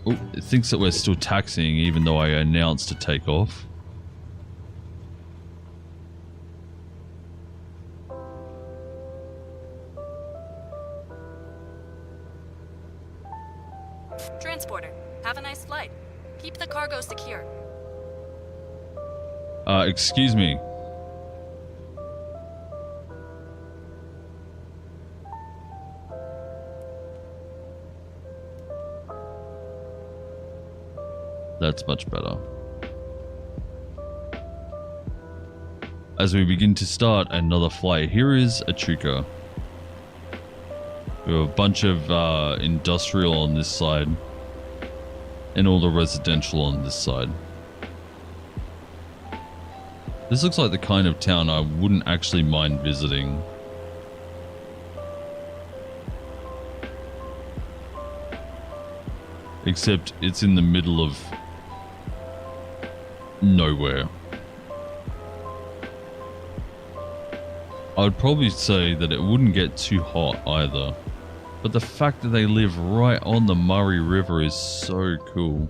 Oh, it thinks that we're still taxiing even though I announced a takeoff. Transporter, have a nice flight. Keep the cargo secure. Excuse me. That's much better. As we begin to start another flight, here is Echuca. We have a bunch of industrial on this side and all the residential on this side. This looks like the kind of town I wouldn't actually mind visiting. Except it's in the middle of nowhere. I would probably say that it wouldn't get too hot either. But the fact that they live right on the Murray River is so cool.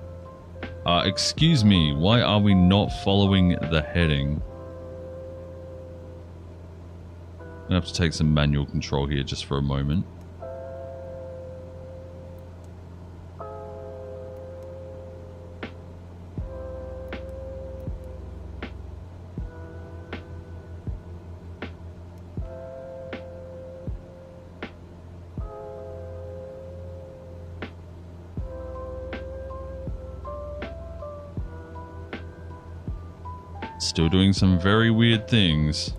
Excuse me, why are we not following the heading? I'm gonna have to take some manual control here just for a moment. Still doing some very weird things.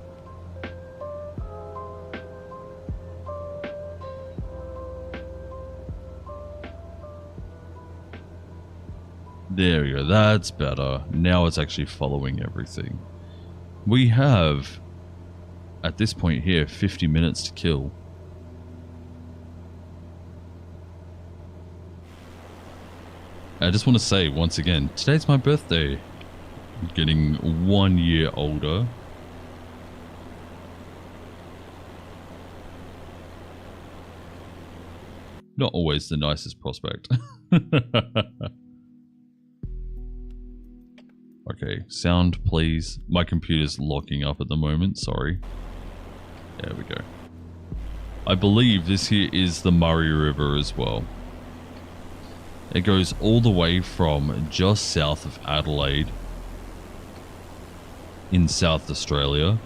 There we go, that's better. Now it's actually following everything. We have at this point here, 50 minutes to kill. I just want to say once again, today's my birthday. I'm getting 1 year older. Not always the nicest prospect. Okay, sound please. My computer's locking up at the moment, sorry. There we go. I believe this here is the Murray River as well. It goes all the way from just south of Adelaide in South Australia,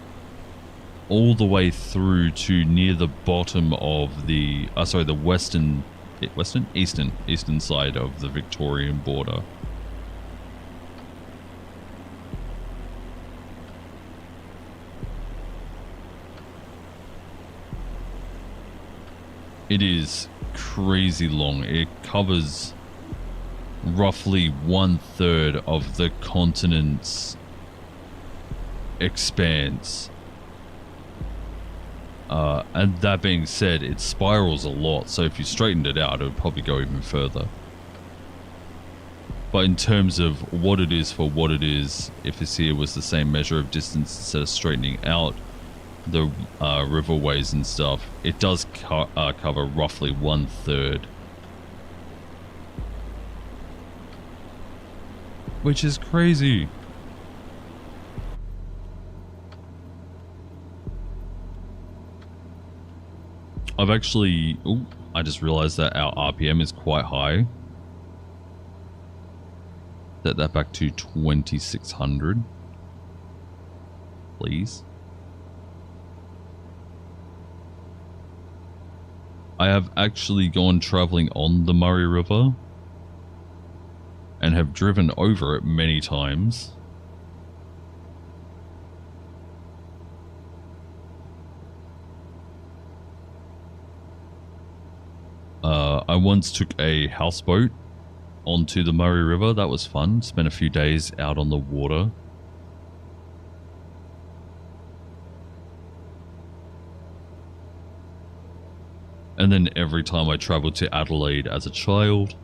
all the way through to near the bottom of the, the eastern side of the Victorian border. It is crazy long. It covers roughly 1/3 of the continent's expanse. And that being said, it spirals a lot, so if you straightened it out, it would probably go even further. But in terms of what it is for what it is, if this here was the same measure of distance instead of straightening out the riverways and stuff, it does cover roughly 1/3. Which is crazy. I've actually... Oh, I just realized that our RPM is quite high. Set that back to 2600. Please. I have actually gone traveling on the Murray River and have driven over it many times. I once took a houseboat onto the Murray River. That was fun. Spent a few days out on the water. And then every time I travelled to Adelaide as a child,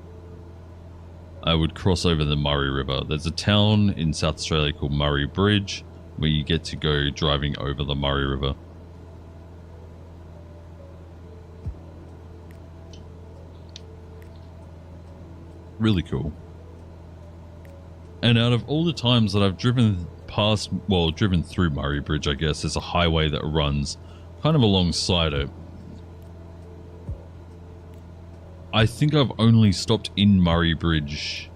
I would cross over the Murray River. There's a town in South Australia called Murray Bridge where you get to go driving over the Murray River. Really cool. And out of all the times that I've driven past, well, driven through Murray Bridge, I guess, there's a highway that runs kind of alongside it. I think I've only stopped in Murray Bridge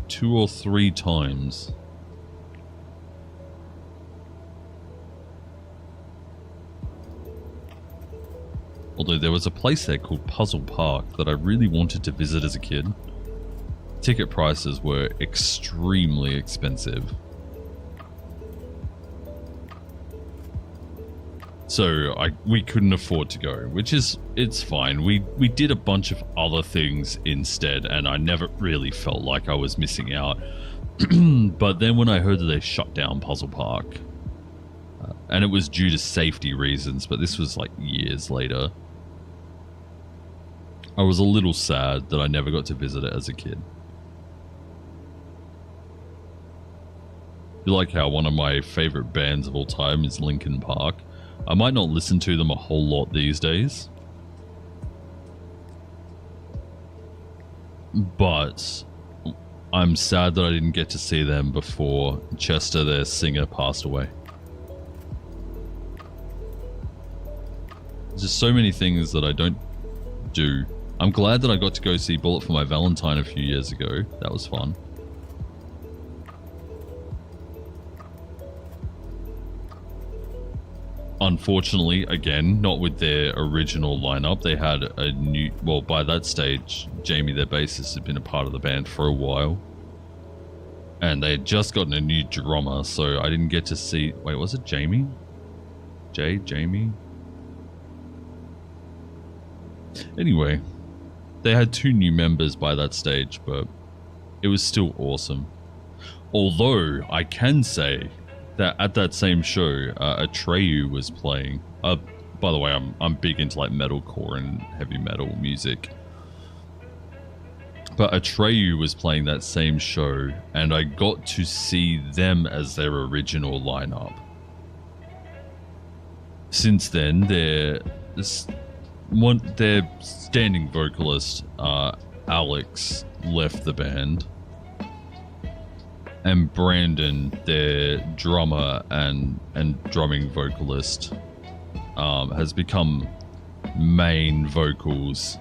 2 or 3 times. Although there was a place there called Puzzle Park that I really wanted to visit as a kid. Ticket prices were extremely expensive. So we couldn't afford to go, which is, it's fine. We did a bunch of other things instead, and I never really felt like I was missing out. But then when I heard that they shut down Puzzle Park, and it was due to safety reasons, but this was like years later, I was a little sad that I never got to visit it as a kid. You like how one of my favorite bands of all time is Linkin Park. I might not listen to them a whole lot these days, but I'm sad that I didn't get to see them before Chester, their singer, passed away. There's just so many things that I don't do. I'm glad that I got to go see Bullet for My Valentine a few years ago. That was fun. Unfortunately, again, not with their original lineup. They had a new... Well, by that stage, Jamie, their bassist, had been a part of the band for a while. And they had just gotten a new drummer, so I didn't get to see... Wait, was it Jamie? Jamie? Anyway, they had 2 new members by that stage, but it was still awesome. Although, I can say that at that same show, Atreyu was playing. By the way, I'm big into like metalcore and heavy metal music. But Atreyu was playing that same show, and I got to see them as their original lineup. Since then, their standing vocalist, Alex, left the band, and Brandon, their drummer and drumming vocalist, has become main vocals,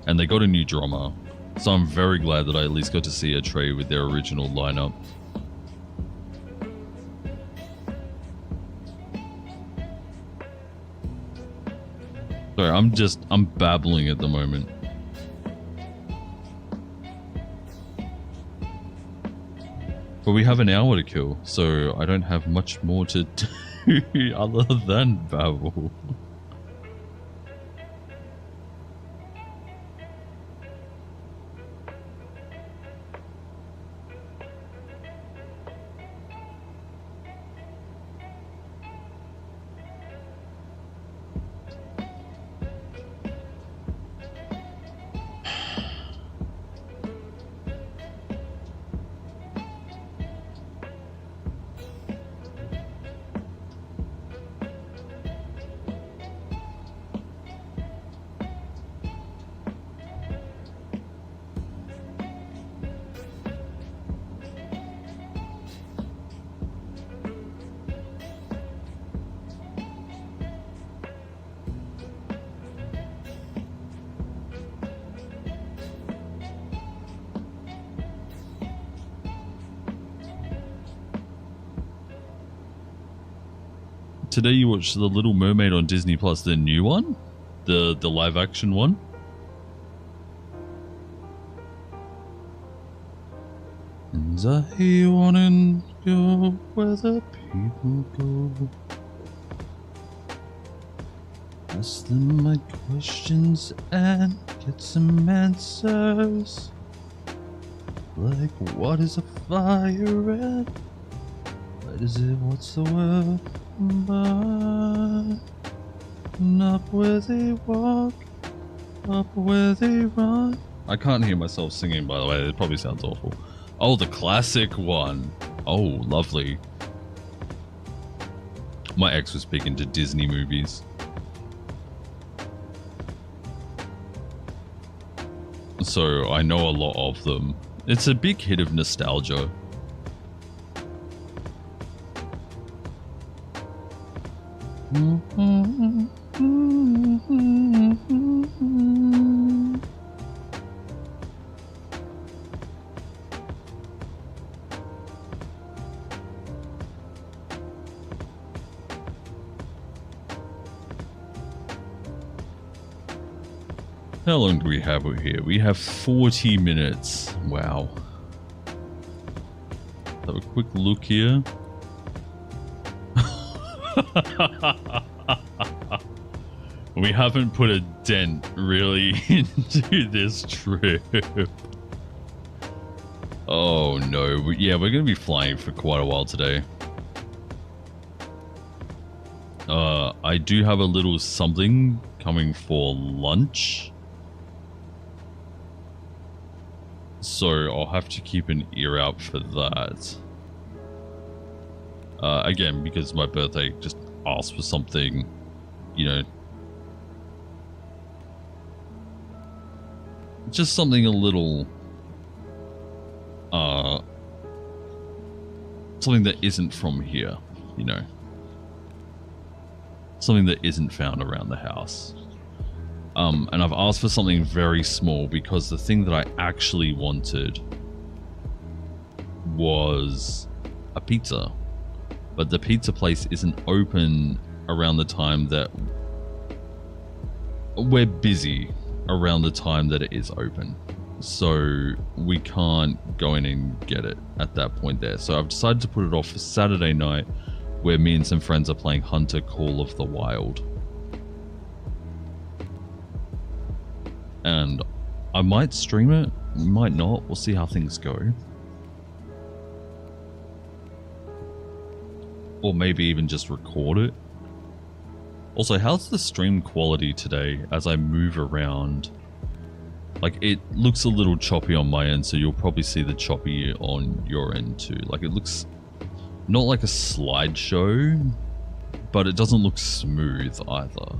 and they got a new drummer. So I'm very glad that I at least got to see Atreyu with their original lineup. Sorry, I'm babbling at the moment. But we have an hour to kill, so I don't have much more to do other than babble. Today you watched The Little Mermaid on Disney Plus, the new one? The live action one? And I wanna go where the people go. Ask them my questions and get some answers. Like, what is a fire and what is it, what's the word? But up where they walk, up where they run. I can't hear myself singing, by the way. It probably sounds awful. Oh, the classic one. Oh, lovely. My ex was big into Disney movies. So I know a lot of them. It's a big hit of nostalgia. How long do we have here? We have 40 minutes. Wow. Have a quick look here. We haven't put a dent really into this trip. Oh no. Yeah, we're going to be flying for quite a while today. I do have a little something coming for lunch. So I'll have to keep an ear out for that. Again, because my birthday, just asked for something, you know, just something a little, something that isn't from here, you know, something that isn't found around the house. And I've asked for something very small because the thing that I actually wanted was a pizza. But the pizza place isn't open around the time that we're busy around the time that it is open. So we can't go in and get it at that point there. So I've decided to put it off for Saturday night where me and some friends are playing Hunter Call of the Wild. And I might stream it, might not. We'll see how things go. Or maybe even just record it. Also, how's the stream quality today as I move around? Like, it looks a little choppy on my end, so you'll probably see the choppy on your end too. Like, it looks not like a slideshow, but it doesn't look smooth either.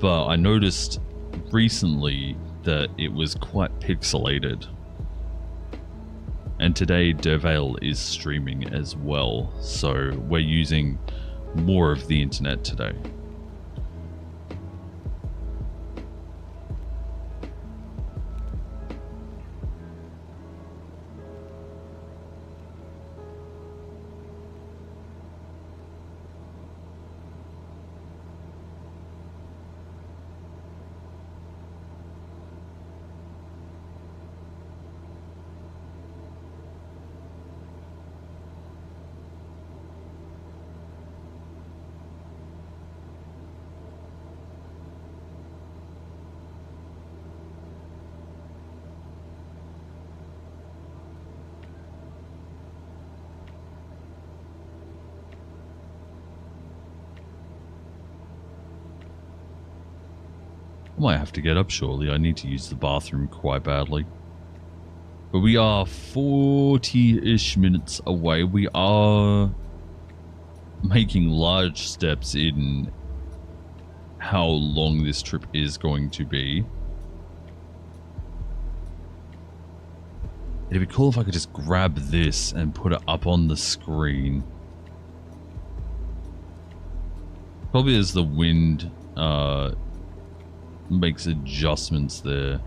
But I noticed recently that it was quite pixelated. And today Dervale is streaming as well, so we're using more of the internet today. I might have to get up shortly. I need to use the bathroom quite badly. But we are 40-ish minutes away. We are making large steps in how long this trip is going to be. It'd be cool if I could just grab this and put it up on the screen. Probably as the wind makes adjustments there.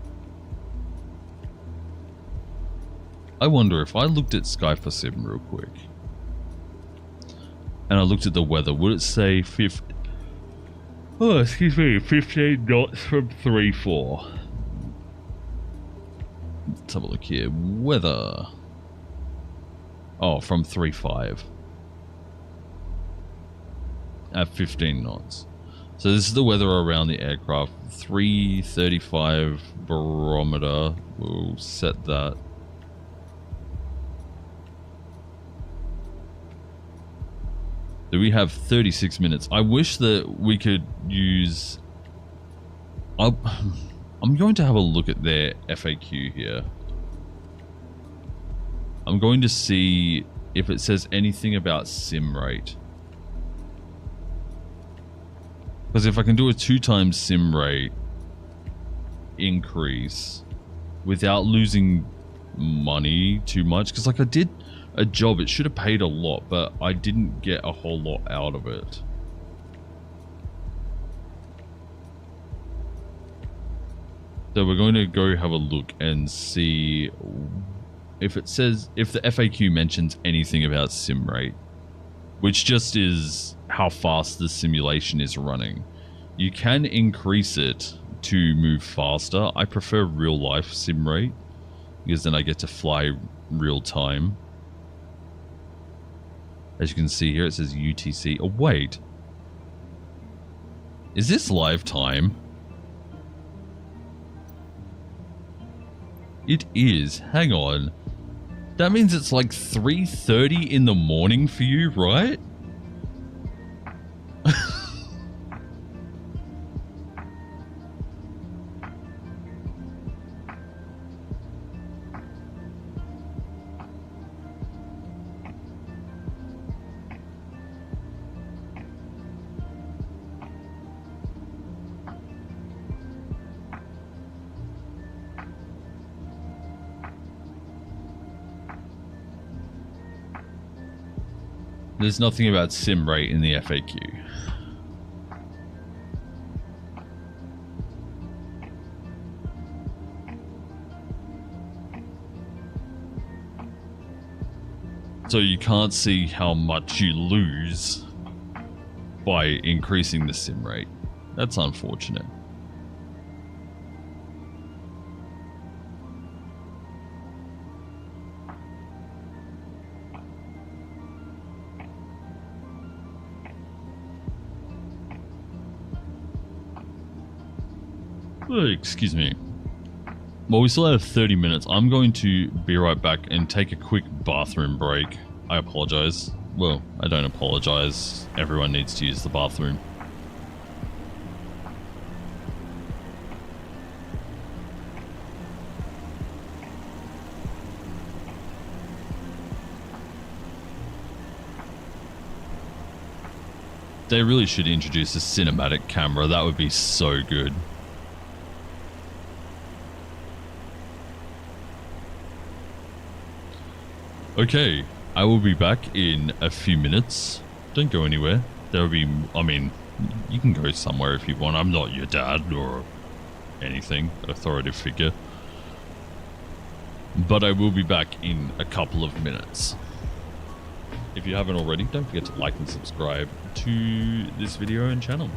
I wonder if I looked at Skype Sim real quick and I looked at the weather, would it say 15 knots from 3-4? Let's have a look here. Weather. Oh, from 3-5 at 15 knots. So this is the weather around the aircraft. 335 barometer. We'll set that. So we have 36 minutes. I wish that we could use... I'm going to have a look at their FAQ here. I'm going to see if it says anything about sim rate. Because if I can do a 2x sim rate increase without losing money too much, because like I did a job, it should have paid a lot, but I didn't get a whole lot out of it. So we're going to go have a look and see if it says, if the FAQ mentions anything about sim rate, which just is how fast the simulation is running. You can increase it to move faster. I prefer real life sim rate because then I get to fly real time. As you can see here, it says UTC. Oh, wait. Is this live time? It is. Hang on. That means it's like 3:30 in the morning for you, right? There's nothing about sim rate in the FAQ. So you can't see how much you lose by increasing the sim rate. That's unfortunate. Excuse me. Well, we still have 30 minutes. I'm going to be right back and take a quick bathroom break. I apologize. Well, I don't apologize. Everyone needs to use the bathroom. They really should introduce a cinematic camera. That would be so good. Okay, I will be back in a few minutes. Don't go anywhere. There'll be, I mean, you can go somewhere if you want. I'm not your dad or anything, authoritative figure. But I will be back in a couple of minutes. If you haven't already, don't forget to like and subscribe to this video and channel.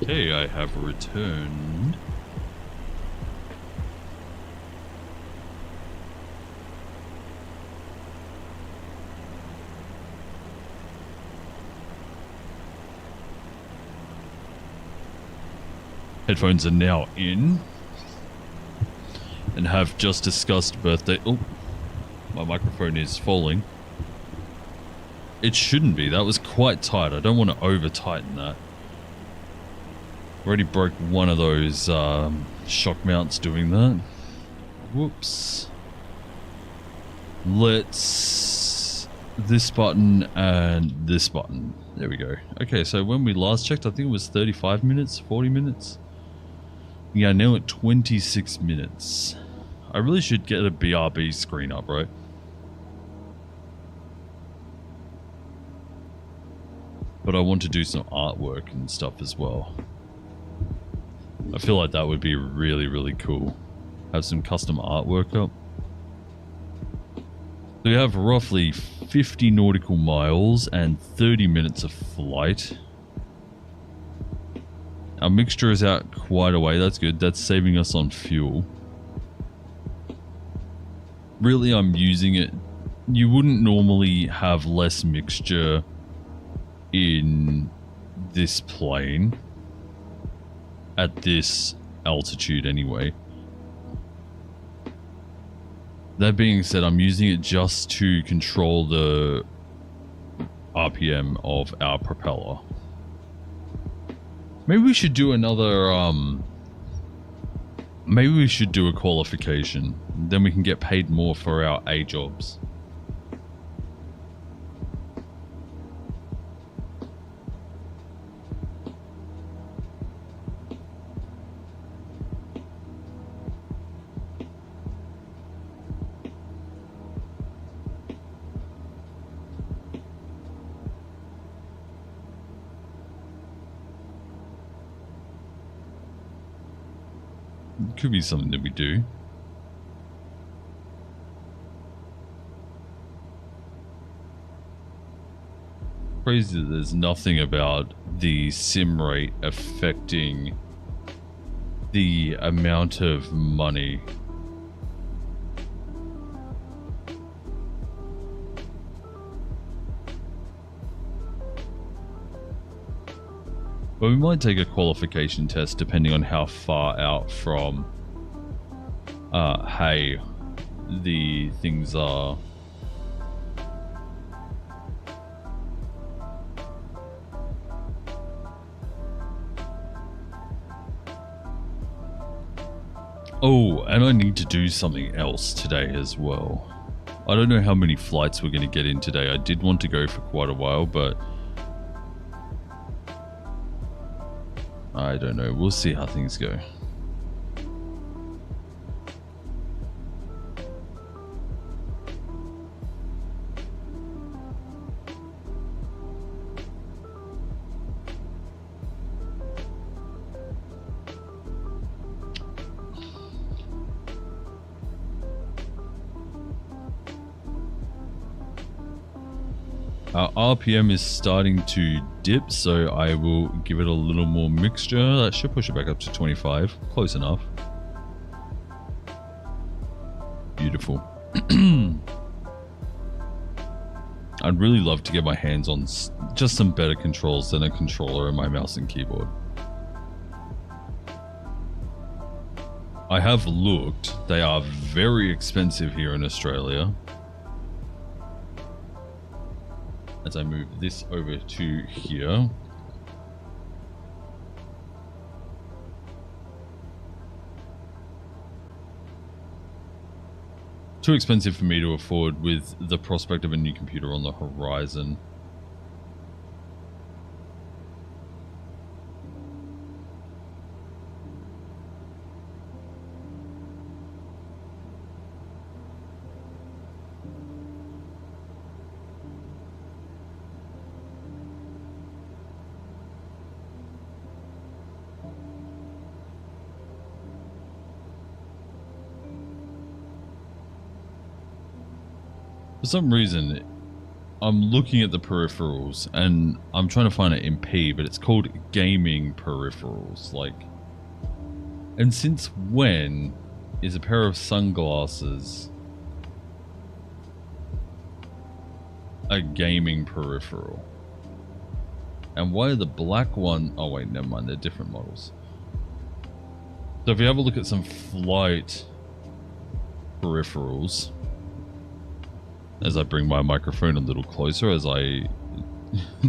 Okay, I have returned. Headphones are now in. And have just discussed birthday. Oh, my microphone is falling. It shouldn't be. That was quite tight. I don't want to over tighten that. Already broke one of those shock mounts doing that. Whoops. Let's... this button and this button. There we go. Okay, so when we last checked, I think it was 35 minutes, 40 minutes. Yeah, now at 26 minutes. I really should get a BRB screen up, right? But I want to do some artwork and stuff as well. I feel like that would be really, really cool. Have some custom artwork up. So we have roughly 50 nautical miles and 30 minutes of flight. Our mixture is out quite a way. That's good. That's saving us on fuel. Really, I'm using it. You wouldn't normally have less mixture in this plane at this altitude anyway. That being said, I'm using it just to control the RPM of our propeller. Maybe we should do another, maybe we should do a qualification. Then we can get paid more for our A jobs. Could be something that we do. Crazy that there's nothing about the sim rate affecting the amount of money. But we might take a qualification test depending on how far out from hay the things are. Oh, and I need to do something else today as well. I don't know how many flights we're going to get in today. I did want to go for quite a while, but I don't know. We'll see how things go. Our RPM is starting to dip, so I will give it a little more mixture. That should push it back up to 25. Close enough. Beautiful. I'd really love to get my hands on just some better controls than a controller and my mouse and keyboard. I have looked. They are very expensive here in Australia. As I move this over to here. Too expensive for me to afford with the prospect of a new computer on the horizon. For some reason, I'm looking at the peripherals and I'm trying to find it in P, but it's called gaming peripherals. Like, and since when is a pair of sunglasses a gaming peripheral? And why are the black one? Oh wait, never mind, they're different models. So if you have a look at some flight peripherals, as I bring my microphone a little closer as I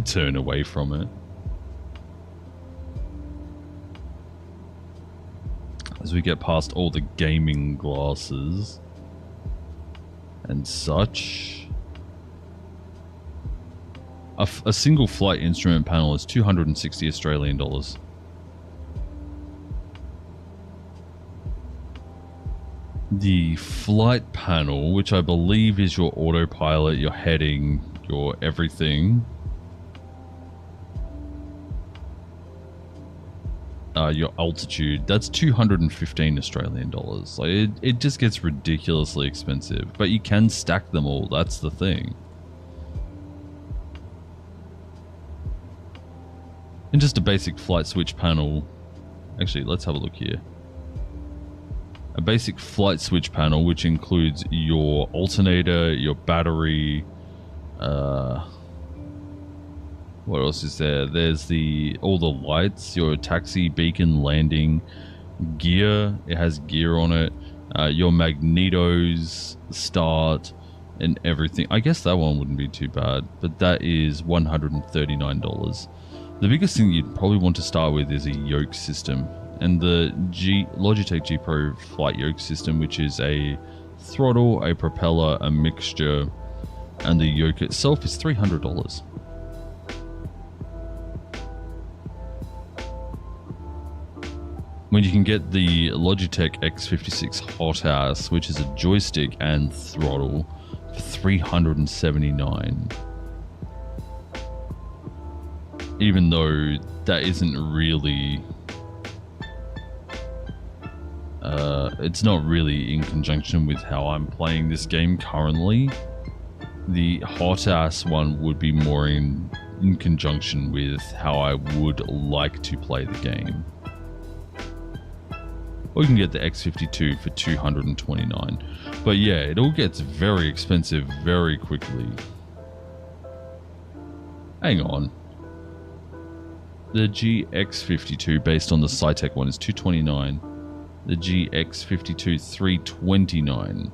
turn away from it, as we get past all the gaming glasses and such, a single flight instrument panel is 260 Australian dollars. The flight panel, which I believe is your autopilot, your heading, your everything, your altitude, that's 215 Australian dollars. Like it just gets ridiculously expensive, but you can stack them all. That's the thing. And just a basic flight switch panel. Actually, let's have a look here. A basic flight switch panel, which includes your alternator, your battery, what else is there? There's all the lights, your taxi, beacon, landing, gear. It has gear on it. Your magnetos, start, and everything. I guess that one wouldn't be too bad, but that is $139. The biggest thing you'd probably want to start with is a yoke system. And the Logitech G Pro flight yoke system, which is a throttle, a propeller, a mixture, and the yoke itself is $300. When you can get the Logitech X56 Hot Ass, which is a joystick and throttle, for $379. Even though that isn't really... it's not really in conjunction with how I'm playing this game currently. The Hot Ass one would be more in conjunction with how I would like to play the game. Or you can get the X52 for $229. But yeah, it all gets very expensive very quickly. Hang on. The GX52 based on the Cytec one is $229. The GX52 $329.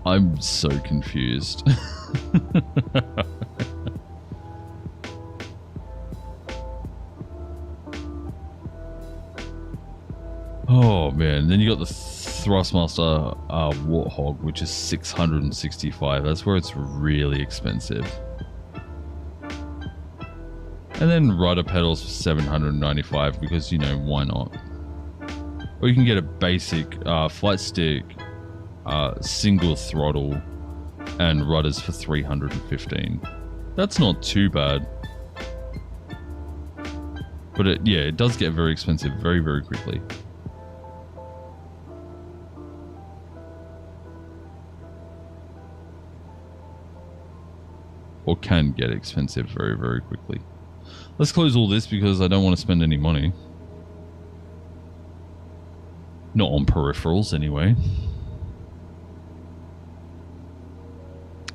I'm so confused. Oh man, then you got the Thrustmaster Warthog, which is $665. That's where it's really expensive. And then rudder pedals for $795 because, you know, why not? Or you can get a basic flight stick, single throttle, and rudders for $315. That's not too bad. But it does get very expensive very, very quickly. Or can get expensive very, very quickly. Let's close all this because I don't want to spend any money. Not on peripherals, anyway.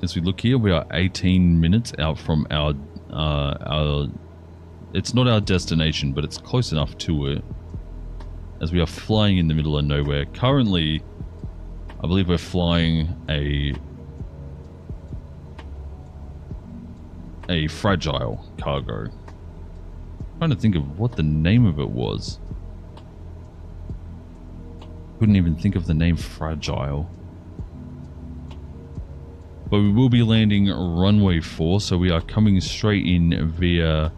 As we look here, we are 18 minutes out from our... It's not our destination, but it's close enough to it. As we are flying in the middle of nowhere. Currently, I believe we're flying a fragile cargo. Trying to think of what the name of it was. Couldn't even think of the name fragile. But we will be landing runway 4, so we are coming straight in via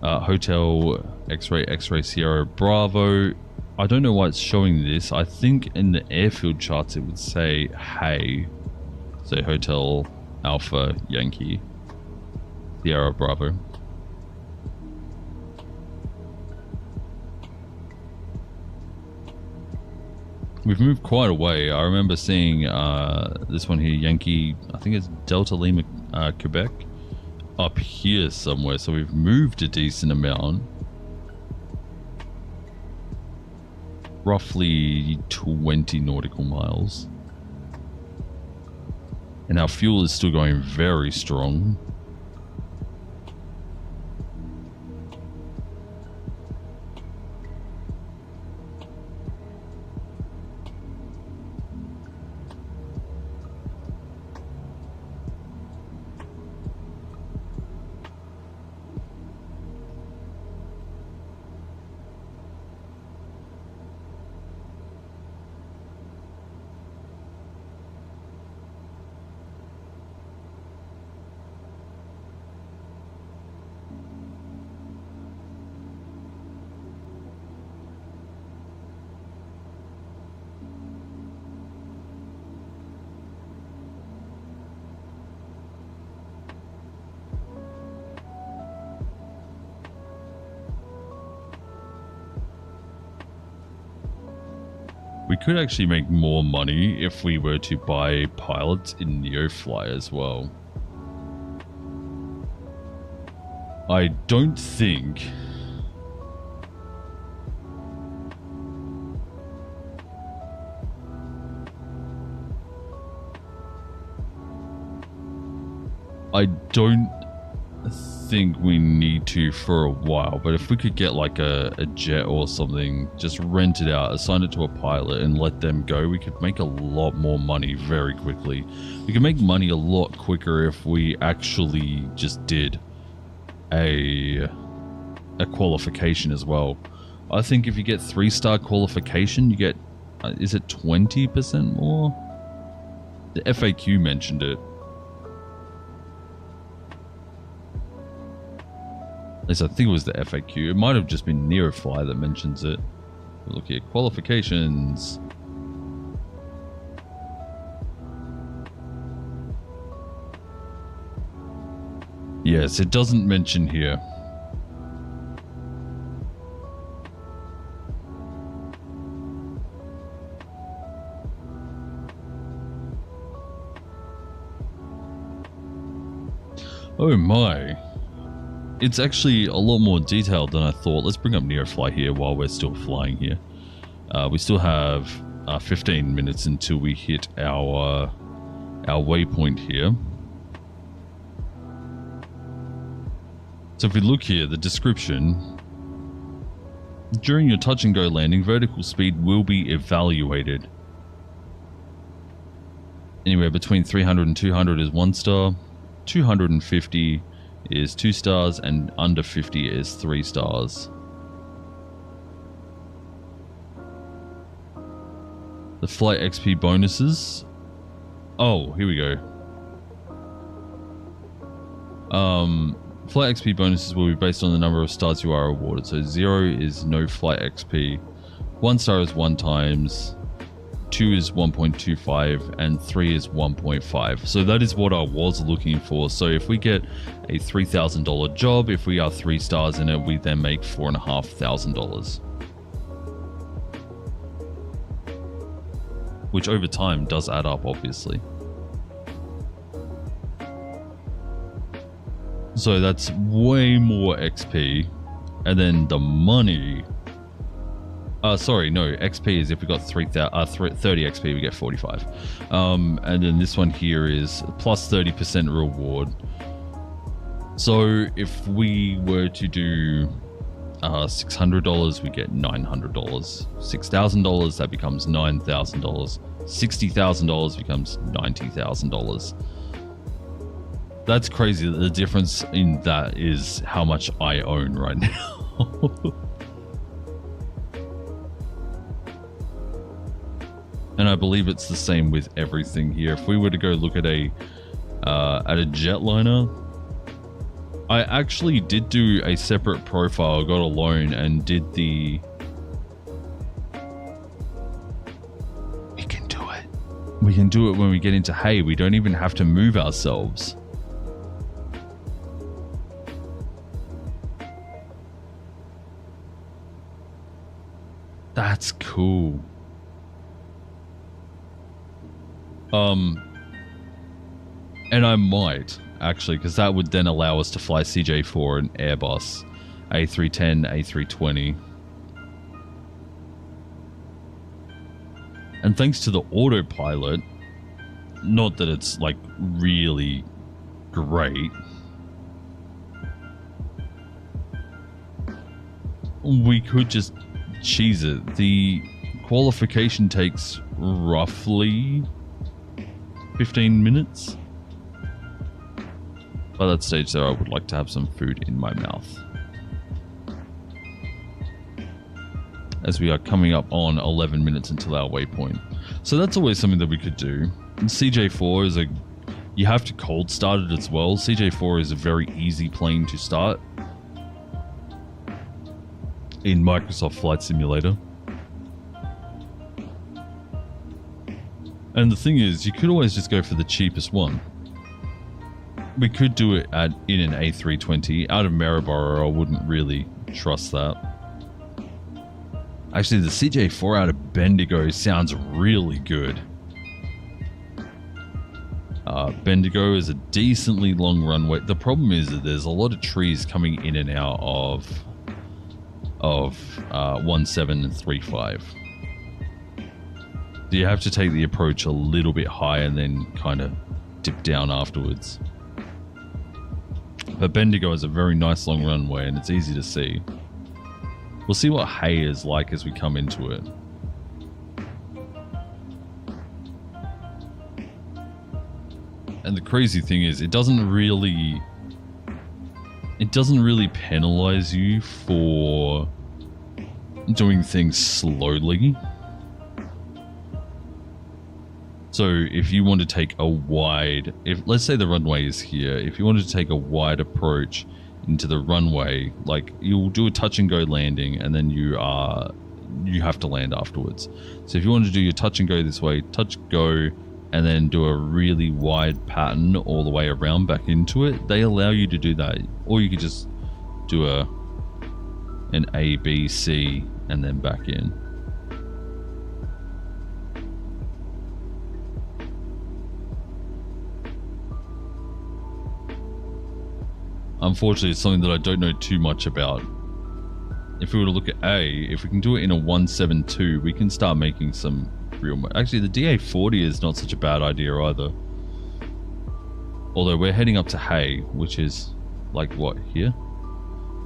Hotel X-Ray Sierra Bravo. I don't know why it's showing this. I think in the airfield charts it would say hey. So Hotel Alpha Yankee Sierra Bravo. We've moved quite a way. I remember seeing this one here, Yankee, I think it's Delta Lima, Quebec, up here somewhere. So we've moved a decent amount. Roughly 20 nautical miles. And our fuel is still going very strong. We could actually make more money if we were to buy pilots in NEOFLY as well. I don't think... I don't think we need to for a while, but if we could get like a jet or something, just rent it out, assign it to a pilot and let them go, we could make a lot more money very quickly. We could make money a lot quicker if we actually just did a qualification as well. I think if you get 3-star qualification, you get, is it 20% more? The FAQ mentioned it. At least I think it was the FAQ. It might have just been NEOFLY that mentions it. Look here, qualifications. Yes, it doesn't mention here. Oh my. It's actually a lot more detailed than I thought. Let's bring up NEOFLY here while we're still flying here. We still have 15 minutes until we hit our waypoint here. So if we look here, the description. During your touch and go landing, vertical speed will be evaluated. Anywhere between 300 and 200 is 1 star. 250 is 2 stars, and under 50 is 3 stars. The flight XP bonuses. Oh, here we go. Flight XP bonuses will be based on the number of stars you are awarded. So 0 is no flight XP, 1 star is 1 times, 2 is 1.25, and 3 is 1.5. So that is what I was looking for. So if we get a $3,000 job, if we are 3 stars in it, we then make $4,500. Which over time does add up, obviously. So that's way more XP. And then the money... sorry, no, XP is if we got 30 XP, we get 45. And then this one here is plus 30% reward. So if we were to do $600, we get $900. $6,000, that becomes $9,000. $60,000 becomes $90,000. That's crazy. The difference in that is how much I own right now. And I believe it's the same with everything here. If we were to go look at a jetliner, I actually did do a separate profile, got a loan, and did the... We can do it. We can do it when we get into hay. We don't even have to move ourselves. That's cool. And I might, actually, because that would then allow us to fly CJ4 and Airbus, A310, A320. And thanks to the autopilot, not that it's like really great, we could just cheese it. The qualification takes roughly 15 minutes. By that stage though, I would like to have some food in my mouth, as we are coming up on 11 minutes until our waypoint. So that's always something that we could do. And CJ4 is you have to cold start it as well. CJ4 is a very easy plane to start in Microsoft Flight Simulator. And the thing is, you could always just go for the cheapest one. We could do it in an A320. Out of Maryborough, I wouldn't really trust that. Actually, the CJ4 out of Bendigo sounds really good. Bendigo is a decently long runway. The problem is that there's a lot of trees coming in and out of 17 and 35. So you have to take the approach a little bit higher and then kind of dip down afterwards. But Bendigo is a very nice long runway and it's easy to see. We'll see what Hay is like as we come into it. And the crazy thing is, it doesn't really penalize you for doing things slowly. So if you want to take a wide, let's say the runway is here, if you wanted to take a wide approach into the runway, like you'll do a touch and go landing and then you have to land afterwards. So if you want to do your touch and go this way, touch, go, and then do a really wide pattern all the way around back into it, they allow you to do that. Or you could just do an A, B, C, and then back in. Unfortunately, it's something that I don't know too much about. If we were to look at A, if we can do it in a 172, we can start making some real... Actually, the DA40 is not such a bad idea either. Although we're heading up to Hay, which is like what, here?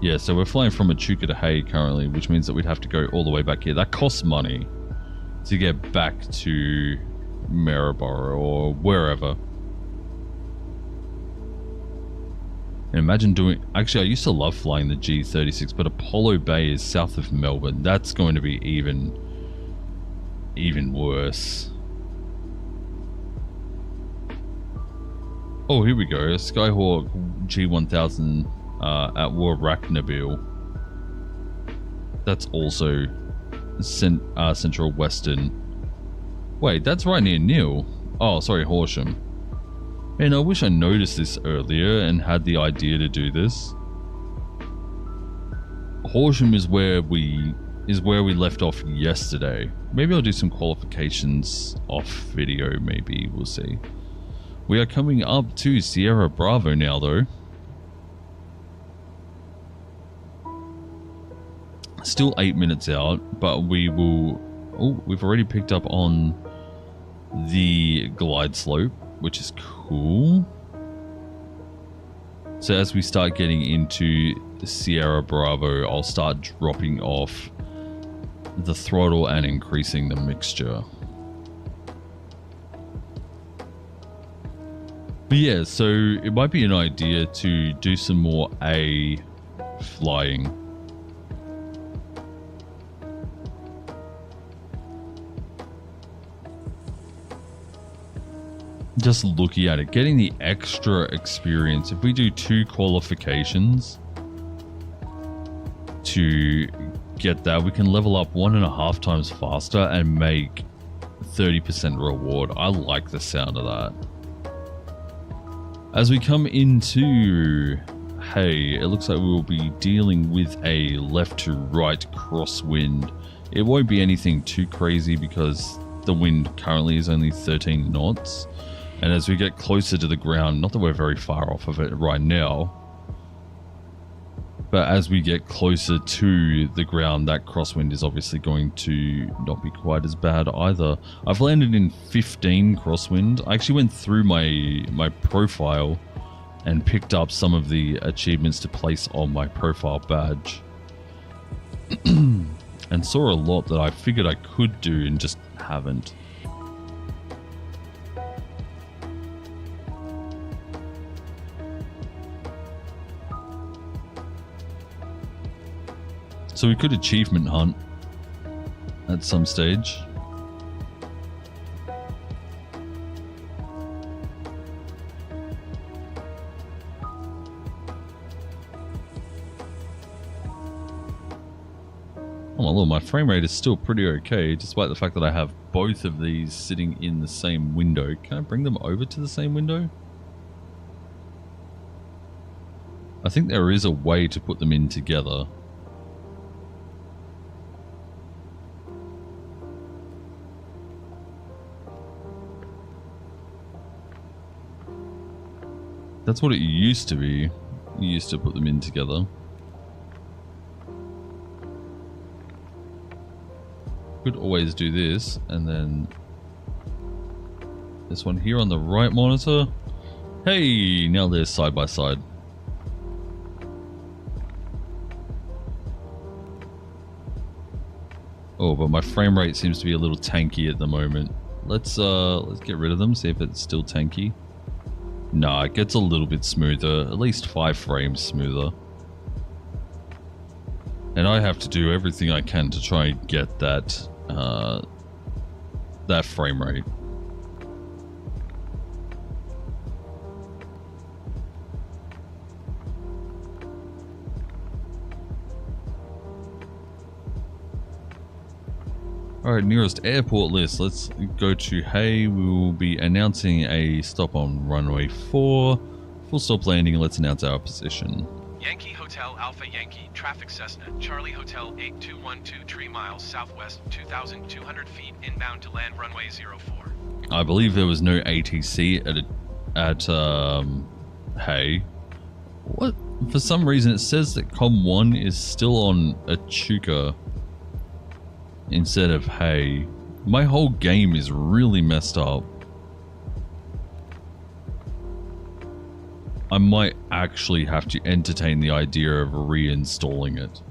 Yeah, so we're flying from Echuca to Hay currently, which means that we'd have to go all the way back here. That costs money to get back to Maryborough or wherever. And imagine doing... Actually, I used to love flying the G36, but Apollo Bay is south of Melbourne. That's going to be even worse. Oh, here we go. A Skyhawk G1000 at Warracknabeal. That's also Central Western. Wait, that's right near Neil. Oh, sorry, Horsham. Man, I wish I noticed this earlier and had the idea to do this. Horsham is where we left off yesterday. Maybe I'll do some qualifications off video, maybe. We'll see. We are coming up to Sierra Bravo now, though. Still 8 minutes out, but we will... Oh, we've already picked up on the glide slope, which is cool. So as we start getting into Sierra Bravo, I'll start dropping off the throttle and increasing the mixture. But yeah, so it might be an idea to do some more A flying. Just looking at it, getting the extra experience. If we do 2 qualifications to get that, we can level up 1.5 times faster and make 30% reward. I like the sound of that. As we come into Hay, it looks like we will be dealing with a left to right crosswind. It won't be anything too crazy because the wind currently is only 13 knots. And as we get closer to the ground, not that we're very far off of it right now, but as we get closer to the ground, that crosswind is obviously going to not be quite as bad either. I've landed in 15 crosswind. I actually went through my profile and picked up some of the achievements to place on my profile badge. And saw a lot that I figured I could do and just haven't. So we could achievement hunt at some stage. Oh my lord, my frame rate is still pretty okay, despite the fact that I have both of these sitting in the same window. Can I bring them over to the same window? I think there is a way to put them in together. That's what it used to be. You used to put them in together. Could always do this, and then this one here on the right monitor. Hey, now they're side by side. Oh, but my frame rate seems to be a little tanky at the moment. Let's get rid of them, see if it's still tanky. Nah, it gets a little bit smoother, at least 5 frames smoother. And I have to do everything I can to try and get that that frame rate. Alright, nearest airport list. Let's go to Hay. We will be announcing a stop on runway 4. Full stop landing. Let's announce our position. Yankee Hotel Alpha Yankee, traffic Cessna, Charlie Hotel 8212 3 miles southwest, 2,200 feet inbound to land runway 04. I believe there was no ATC at Hay. What? For some reason it says that Com 1 is still on Echuca instead of Hay. My whole game is really messed up. I might actually have to entertain the idea of reinstalling it.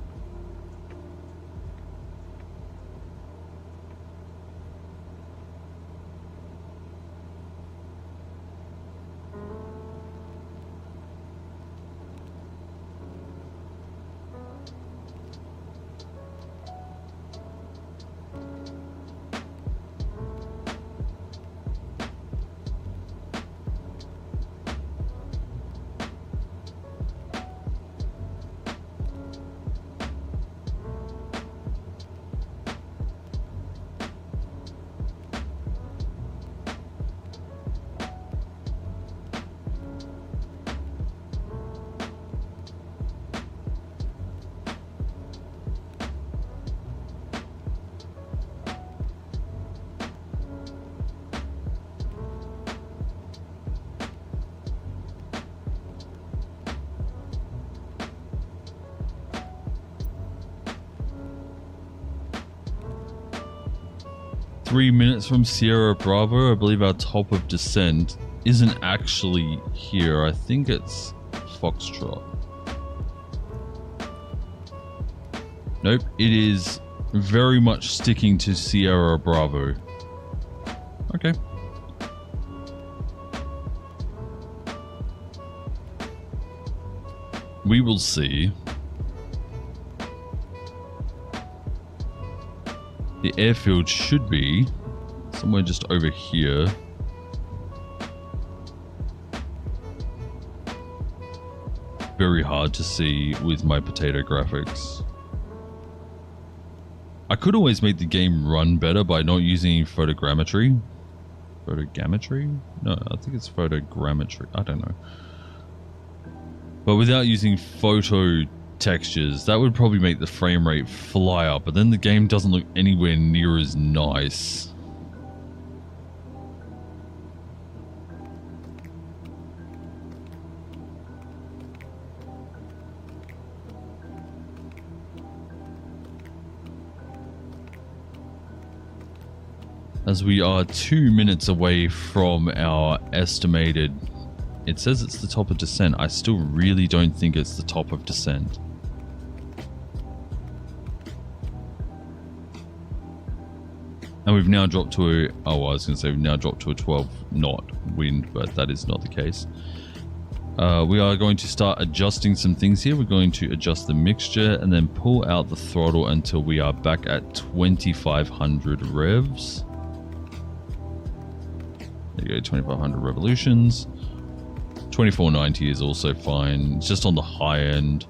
Three minutes from Sierra Bravo. I believe our top of descent isn't actually here. I think it's Foxtrot. Nope, it is very much sticking to Sierra Bravo. Okay. We will see. The airfield should be somewhere just over here. Very hard to see with my potato graphics. I could always make the game run better by not using photogrammetry. Photogrammetry? No, I think it's photogrammetry. I don't know. But without using photo textures, that would probably make the frame rate fly up, but then the game doesn't look anywhere near as nice. as we are 2 minutes away from our estimated. It says it's the top of descent. I still really don't think it's the top of descent. And we've now dropped to a, oh, I was going to say we've now dropped to a 12 knot wind, but that is not the case. We are going to start adjusting some things here. We're going to adjust the mixture and then pull out the throttle until we are back at 2500 revs. There you go, 2500 revolutions. 2490 is also fine. It's just on the high end.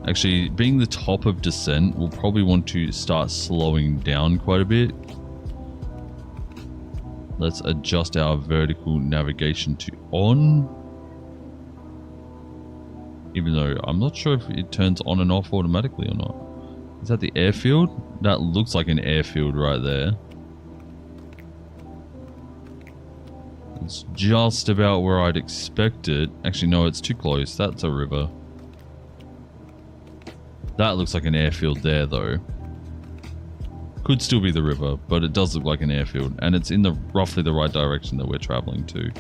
Actually, being the top of descent, we'll probably want to start slowing down quite a bit. Let's adjust our vertical navigation to on. Even though I'm not sure if it turns on and off automatically or not. Is that the airfield? That looks like an airfield right there. It's just about where I'd expect it. Actually, no, it's too close. That's a river. That looks like an airfield there, though. Could still be the river, but it does look like an airfield. And it's in the roughly the right direction that we're traveling to.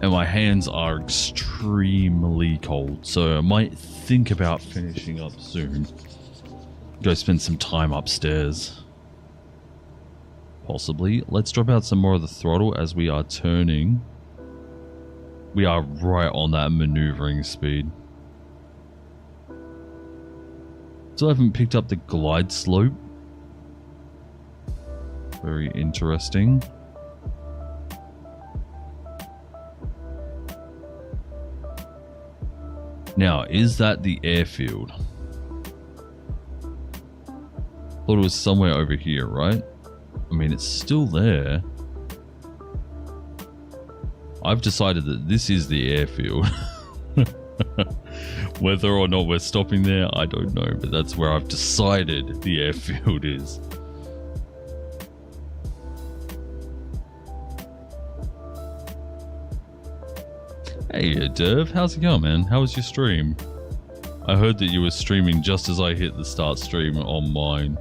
And my hands are extremely cold, so I might think about finishing up soon. Go spend some time upstairs. Possibly. Let's drop out some more of the throttle as we are turning. We are right on that maneuvering speed. Still haven't picked up the glide slope. Very interesting. Now, is that the airfield? Thought it was somewhere over here, right? I mean, it's still there. I've decided that this is the airfield. Whether or not we're stopping there, I don't know, but that's where I've decided the airfield is. Hey, Derv, how's it going, man? How was your stream? I heard that you were streaming just as I hit the start stream on mine.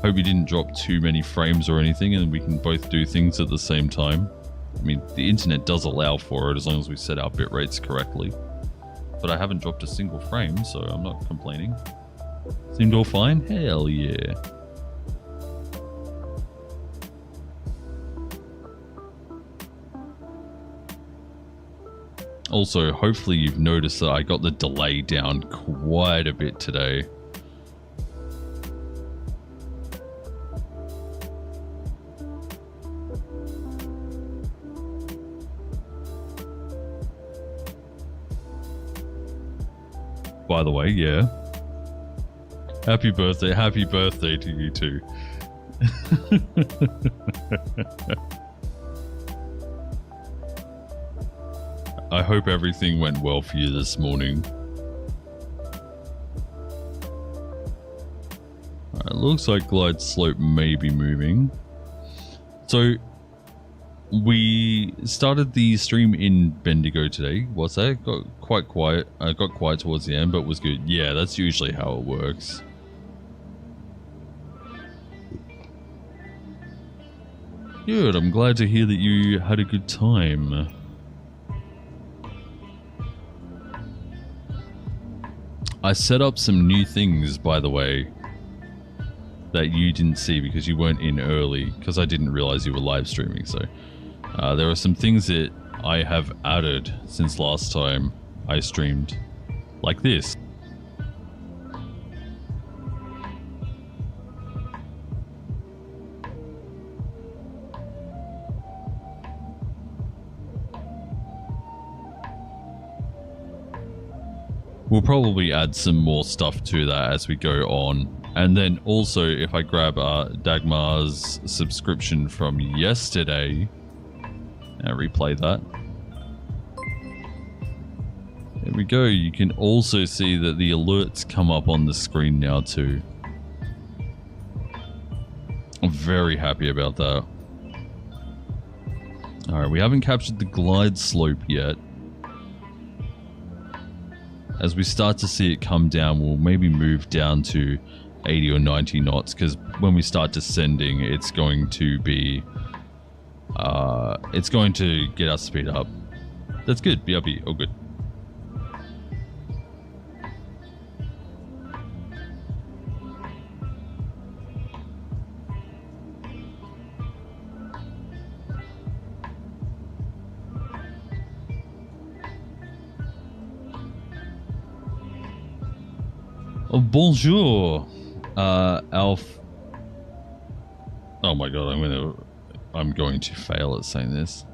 Hope you didn't drop too many frames or anything and we can both do things at the same time. I mean, the internet does allow for it as long as we set our bit rates correctly. But I haven't dropped a single frame, so I'm not complaining. Seemed all fine? Hell yeah. Also, hopefully you've noticed that I got the delay down quite a bit today. By the way, yeah. Happy birthday to you too. I hope everything went well for you this morning. Alright, looks like glide slope may be moving. So, we started the stream in Bendigo today. What's that? Got quite quiet. Got quiet towards the end, but was good. Yeah, that's usually how it works. Good, I'm glad to hear that you had a good time. I set up some new things, by the way, that you didn't see because you weren't in early, because I didn't realize you were live streaming. So there are some things that I have added since last time I streamed, like this. We'll probably add some more stuff to that as we go on. And then also, if I grab Dagmar's subscription from yesterday and replay that. There we go. You can also see that the alerts come up on the screen now too. I'm very happy about that. Alright, we haven't captured the glide slope yet. As we start to see it come down, we'll maybe move down to 80 or 90 knots, because when we start descending, it's going to be it's going to get us speed up. That's good. BRB. Oh, good. Oh, bonjour, Alf. Oh my god, I'm going to fail at saying this.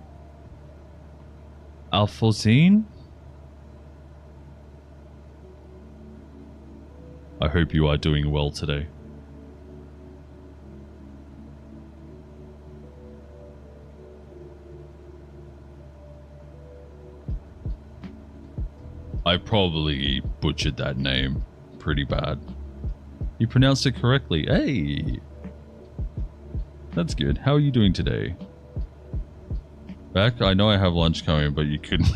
Alphonsine? I hope you are doing well today. I probably butchered that name pretty bad. You pronounced it correctly. Hey! That's good. How are you doing today? Back? I know I have lunch coming, but you couldn't.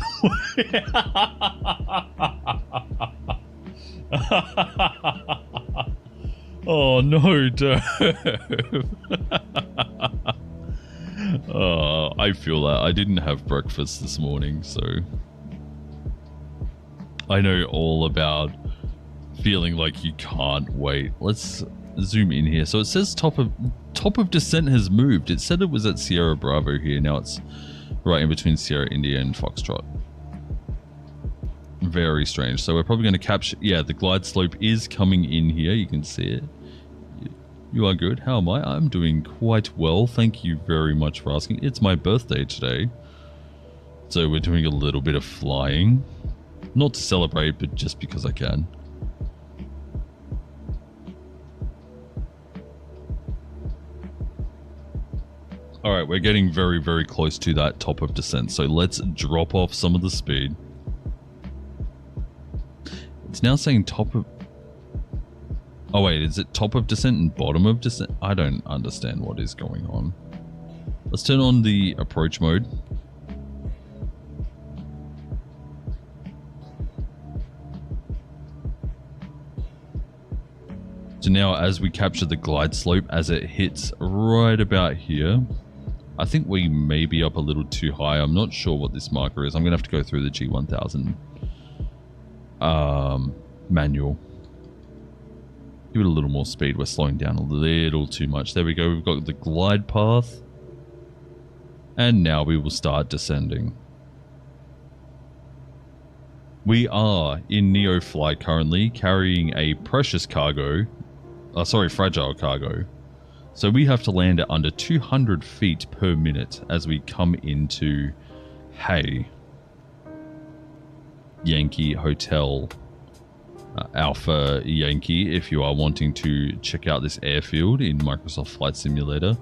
Oh no, Derp. Oh, I feel that. I didn't have breakfast this morning, so I know all about feeling like you can't wait. Let's zoom in here. So it says top of descent has moved. It said it was at Sierra Bravo here. Now it's right in between Sierra India and Foxtrot. Very strange. So we're probably going to capture... Yeah, the glide slope is coming in here. You can see it. You are good. How am I? I'm doing quite well. Thank you very much for asking. It's my birthday today. So we're doing a little bit of flying. Not to celebrate, but just because I can. Alright, we're getting very, very close to that top of descent. So let's drop off some of the speed. It's now saying top of... Oh wait, is it top of descent and bottom of descent? I don't understand what is going on. Let's turn on the approach mode. So now as we capture the glide slope, as it hits right about here, I think we may be up a little too high. I'm not sure what this marker is. I'm going to have to go through the G1000 manual. Give it a little more speed. We're slowing down a little too much. There we go. We've got the glide path. And now we will start descending. We are in NEOFLY currently, carrying a precious cargo. Fragile cargo. So we have to land at under 200 feet per minute as we come into Yankee Hotel Alpha Yankee, if you are wanting to check out this airfield in Microsoft Flight Simulator.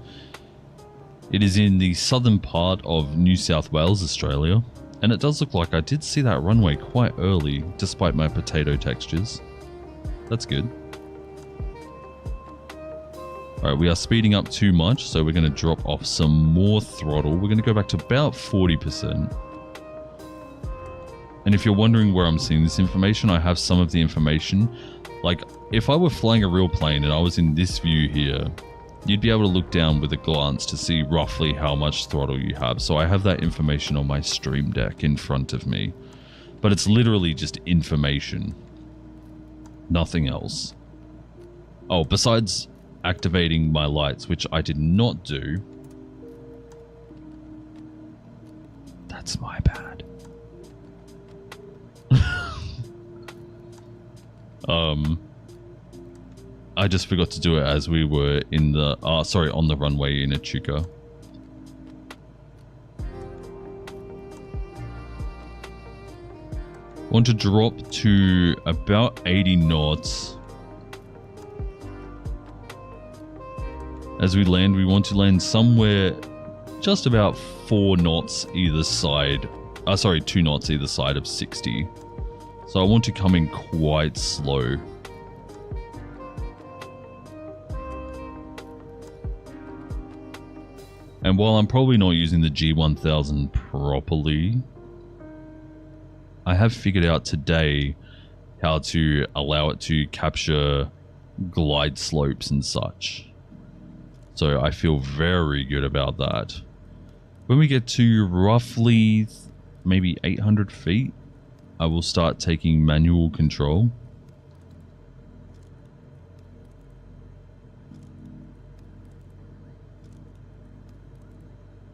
It is in the southern part of New South Wales, Australia, and it does look like I did see that runway quite early, despite my potato textures. That's good. Alright, we are speeding up too much, so we're going to drop off some more throttle. We're going to go back to about 40%. And if you're wondering where I'm seeing this information, I have some of the information. Like, if I were flying a real plane and I was in this view here, you'd be able to look down with a glance to see roughly how much throttle you have. So I have that information on my stream deck in front of me. But it's literally just information. Nothing else. Oh, besides activating my lights, which I did not do. That's my bad. I just forgot to do it as we were in the on the runway in Echuca. Want to drop to about 80 knots. As we land, we want to land somewhere just about 4 knots either side. Sorry, 2 knots either side of 60. So I want to come in quite slow. And while I'm probably not using the G1000 properly, I have figured out today how to allow it to capture glide slopes and such. So I feel very good about that. When we get to roughly maybe 800 feet, I will start taking manual control.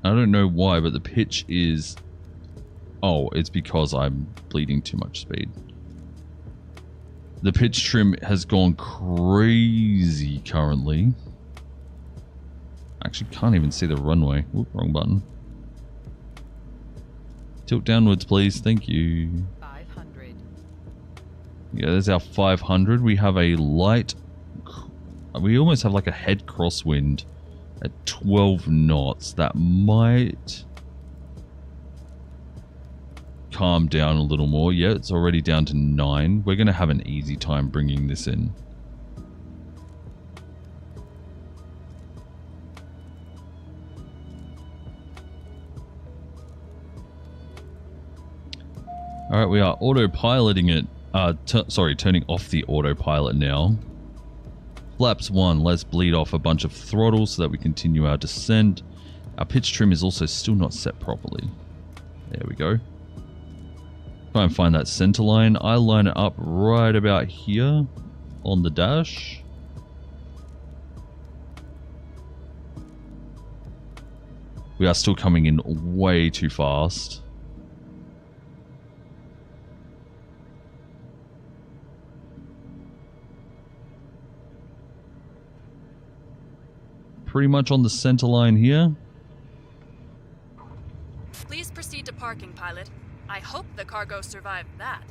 I don't know why, but the pitch is... Oh, it's because I'm bleeding too much speed. The pitch trim has gone crazy currently. Actually, can't even see the runway. Oop, wrong button. Tilt downwards, please. Thank you. 500. Yeah, there's our 500. We have a light... We almost have like a head crosswind at 12 knots. That might calm down a little more. Yeah, it's already down to 9. We're going to have an easy time bringing this in. Alright, we are autopiloting it. Sorry, turning off the autopilot now. Flaps 1, let's bleed off a bunch of throttle so that we continue our descent. Our pitch trim is also still not set properly. There we go. Try and find that center line. I line it up right about here on the dash. We are still coming in way too fast. Pretty much on the center line here. Please proceed to parking, pilot. I hope the cargo survived that.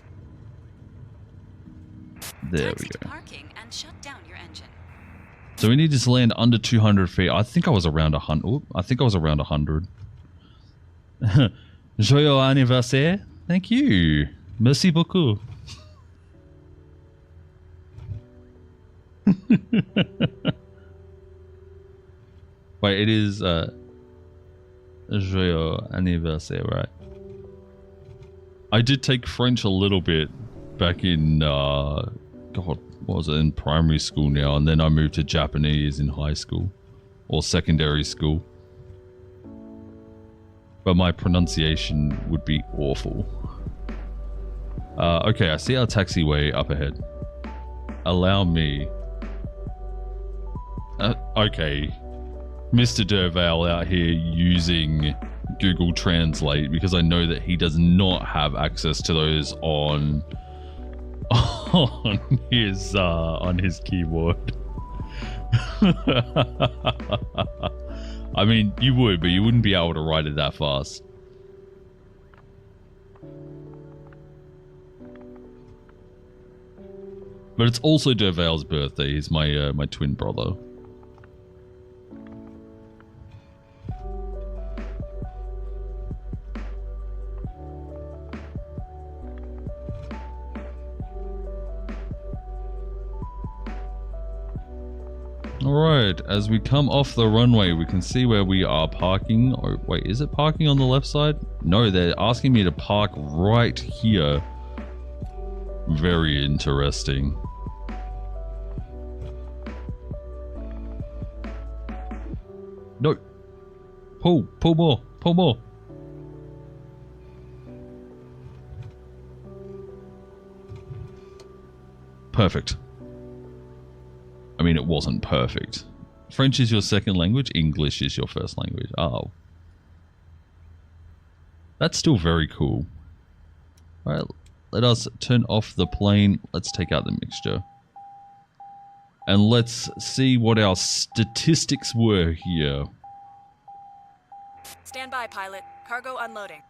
There we Taxi to go. parking and shut down your engine. So we need to land under 200 feet. I think I was around 100. Oop, I think I was around 100. Joyeux anniversaire. Thank you. Merci beaucoup. Wait, it is Joyeux anniversaire, right? I did take French a little bit back in, God, what was it, in primary school now, and then I moved to Japanese in high school, or secondary school. But my pronunciation would be awful. Okay, I see our taxiway up ahead. Allow me. Okay. Mr. Dervale out here using Google Translate because I know that he does not have access to those on his keyboard. I mean, you would, but you wouldn't be able to write it that fast. But it's also Dervale's birthday. He's my my twin brother. Alright, as we come off the runway, we can see where we are parking. Oh, wait, is it parking on the left side? No, they're asking me to park right here. Very interesting. No. Pull more, pull more. Perfect. I mean, it wasn't perfect. French is your second language. English is your first language. Oh. That's still very cool. Alright, let us turn off the plane. Let's take out the mixture. And let's see what our statistics were here. Stand by, pilot. Cargo unloading.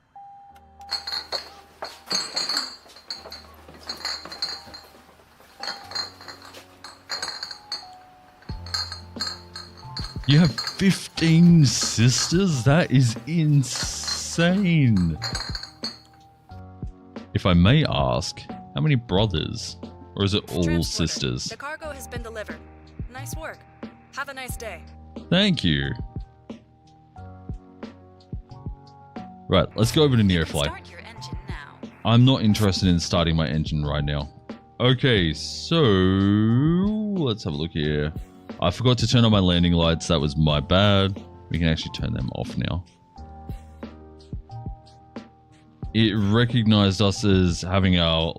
You have 15 sisters? That is insane. If I may ask, how many brothers? Or is it all Transporter, sisters? The cargo has been delivered. Nice work. Have a nice day. Thank you. Right, let's go over to NEOFLY. Start your engine now. I'm not interested in starting my engine right now. Okay, so let's have a look here. I forgot to turn on my landing lights. That was my bad. We can actually turn them off now. It recognized us as having our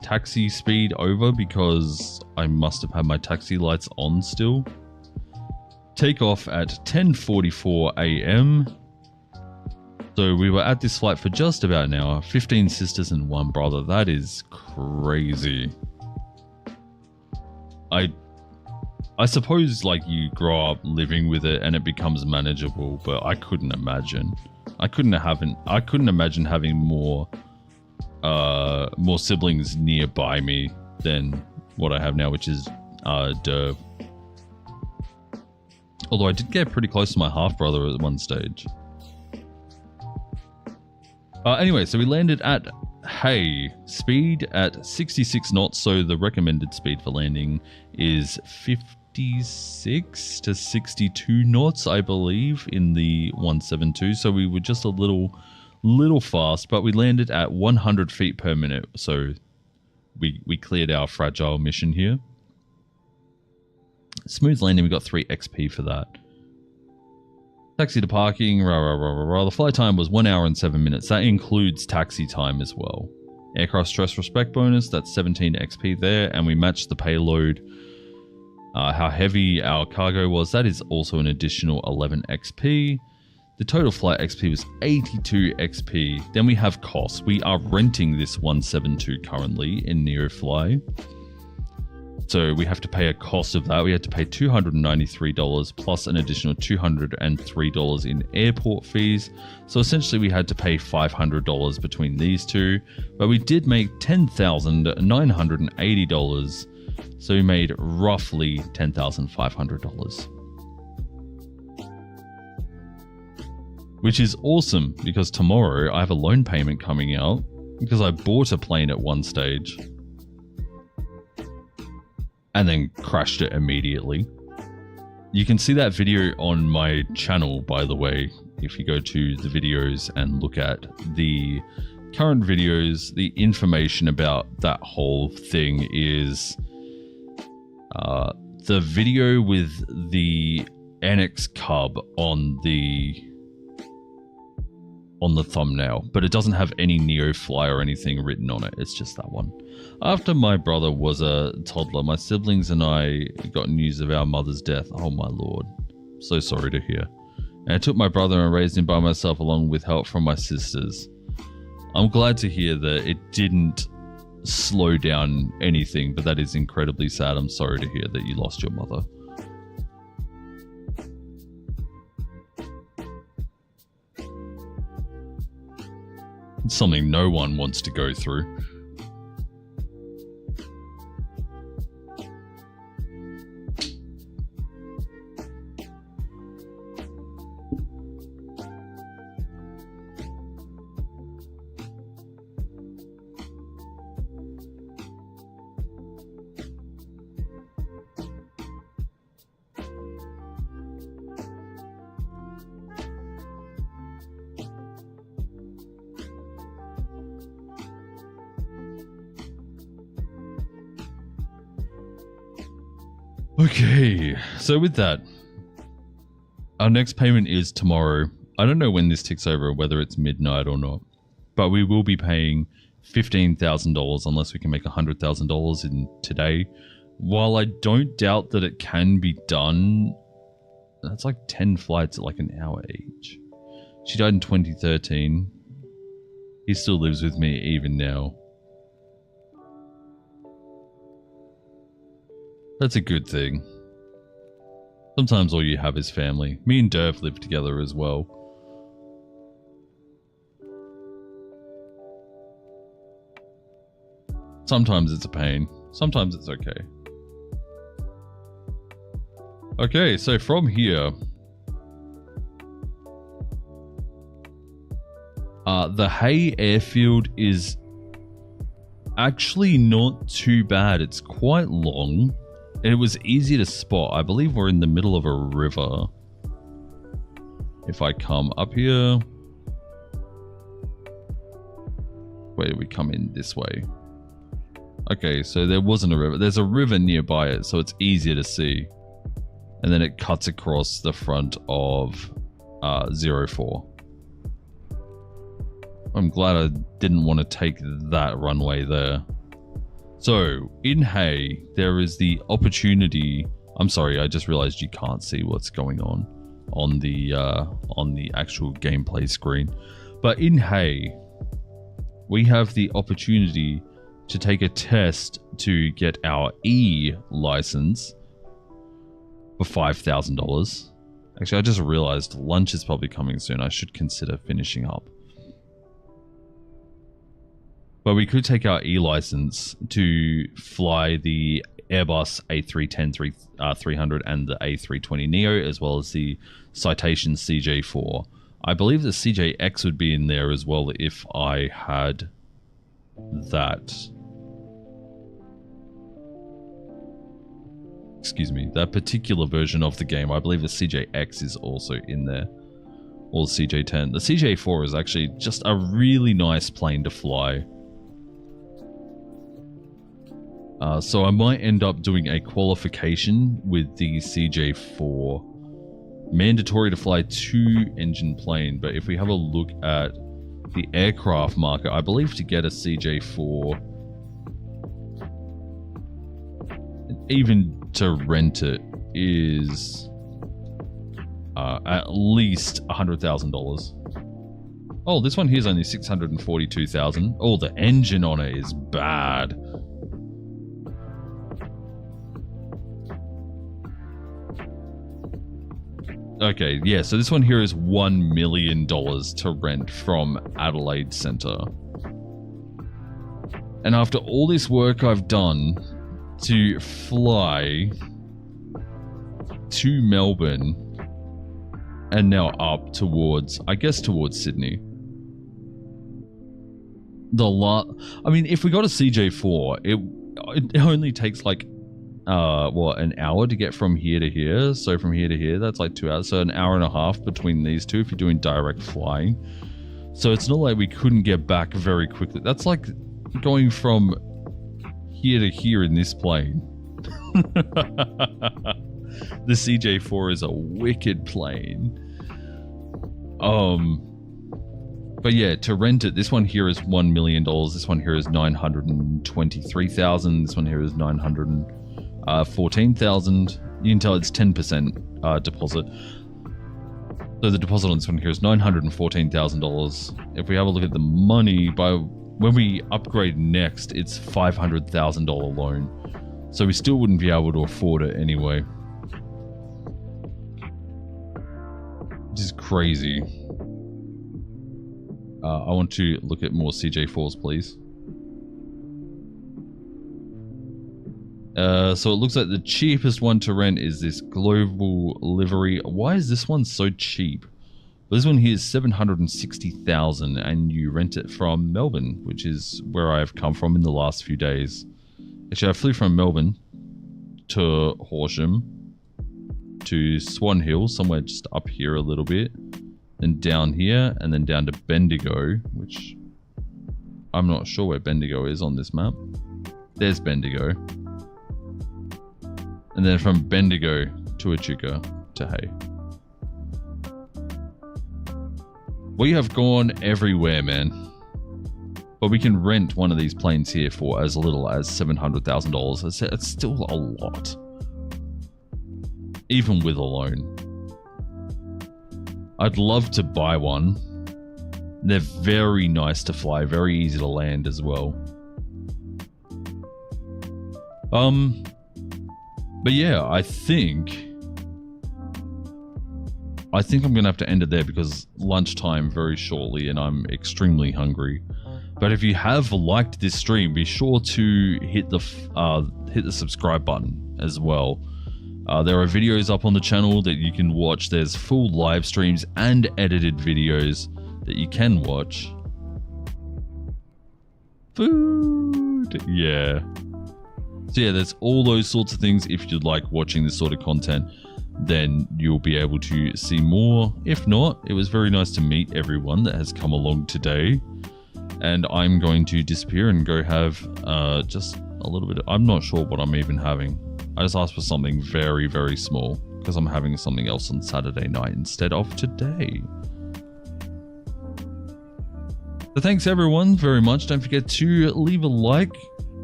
taxi speed over because I must have had my taxi lights on still. Take off at 10:44 a.m. So we were at this flight for just about an hour. 15 sisters and 1 brother. That is crazy. I suppose like you grow up living with it and it becomes manageable, but I couldn't imagine. I couldn't imagine having more siblings nearby me than what I have now, which is Derv. Although I did get pretty close to my half brother at one stage. Anyway, so we landed at Hay. Speed at 66 knots, so the recommended speed for landing is 56 to 62 knots, I believe, in the 172. So we were just a little fast, but we landed at 100 feet per minute. So we cleared our fragile mission here. Smooth landing, we got 3 XP for that. Taxi to parking, The flight time was 1 hour and 7 minutes. That includes taxi time as well. Aircraft stress respect bonus, that's 17 XP there, and we matched the payload. How heavy our cargo was, that is also an additional 11 XP. The total flight XP was 82 XP. Then we have costs. We are renting this 172 currently in NEOFLY. So we have to pay a cost of that. We had to pay $293 plus an additional $203 in airport fees. So essentially we had to pay $500 between these two, but we did make $10,980. So we made roughly $10,500. Which is awesome because tomorrow I have a loan payment coming out because I bought a plane at one stage and then crashed it immediately. You can see that video on my channel, by the way. If you go to the videos and look at the current videos, the information about that whole thing is the video with the NX Cub on the thumbnail, but it doesn't have any NEOFLY or anything written on it. It's just that one. After my brother was a toddler, my siblings and I got news of our mother's death. Oh my lord. So sorry to hear. And I took my brother and raised him by myself along with help from my sisters. I'm glad to hear that it didn't slow down anything, but that is incredibly sad. I'm sorry to hear that you lost your mother. It's something no one wants to go through. Okay, so with that, our next payment is tomorrow. I don't know when this ticks over, whether it's midnight or not, but we will be paying $15,000 unless we can make $100,000 in today. While I don't doubt that it can be done, that's like 10 flights at like an hour each. She died in 2013. He still lives with me even now. That's a good thing. Sometimes all you have is family. Me and Derv live together as well. Sometimes it's a pain. Sometimes it's okay. Okay, so from here, the Hay airfield is actually not too bad. It's quite long, and it was easy to spot. I believe we're in the middle of a river. If I come up here, where do we come in? This way. Okay, so there wasn't a river. There's a river nearby it, so it's easier to see. And then it cuts across the front of 04. I'm glad I didn't want to take that runway there. So, in Hay, there is the opportunity... I'm sorry, I just realized you can't see what's going on the actual gameplay screen. But in Hay, we have the opportunity to take a test to get our E license for $5,000. Actually, I just realized lunch is probably coming soon. I should consider finishing up. But we could take our E license to fly the Airbus A310-300 and the A320neo, as well as the Citation CJ4. I believe the CJX would be in there as well if I had that. Excuse me, that particular version of the game. I believe the CJX is also in there, or the CJ10. The CJ4 is actually just a really nice plane to fly. So I might end up doing a qualification with the CJ4. Mandatory to fly 2-engine plane, but if we have a look at the aircraft market, I believe to get a CJ4, even to rent it, is at least $100,000. Oh, this one here is only $642,000. Oh, the engine on it is bad. Okay, yeah, so this one here is $1 million to rent from Adelaide Centre. And after all this work I've done to fly to Melbourne and now up towards, I guess towards Sydney. I mean, if we got a CJ4, it only takes like what, an hour to get from here to here. So from here to here, that's like 2 hours. So an hour and a half between these two if you're doing direct flying. So it's not like we couldn't get back very quickly. That's like going from here to here in this plane. The CJ4 is a wicked plane. But yeah, to rent it, this one here is $1 million. This one here is $923,000. This one here is $914,000. You can tell it's 10% deposit. So the deposit on this one here is $914,000. If we have a look at the money, when we upgrade next, it's $500,000 loan. So we still wouldn't be able to afford it anyway. Which is crazy. I want to look at more CJ4s, please. So it looks like the cheapest one to rent is this global livery. Why is this one so cheap? This one here is $760,000 and you rent it from Melbourne, which is where I've come from in the last few days. Actually, I flew from Melbourne to Horsham to Swan Hill, somewhere just up here a little bit, then down here, and then down to Bendigo, which I'm not sure where Bendigo is on this map. There's Bendigo. And then from Bendigo to Echuca to Hay. We have gone everywhere, man. But we can rent one of these planes here for as little as $700,000. It's still a lot. Even with a loan. I'd love to buy one. They're very nice to fly, very easy to land as well. But yeah, I think I'm gonna have to end it there because lunchtime very shortly and I'm extremely hungry. But if you have liked this stream, be sure to hit the subscribe button as well. There are videos up on the channel that you can watch. There's full live streams and edited videos that you can watch. Food! Yeah. So yeah, there's all those sorts of things. If you'd like watching this sort of content, then you'll be able to see more. If not, it was very nice to meet everyone that has come along today. And I'm going to disappear and go have just a little bit. I'm not sure what I'm even having. I just asked for something very, very small because I'm having something else on Saturday night instead of today. So thanks everyone very much. Don't forget to leave a like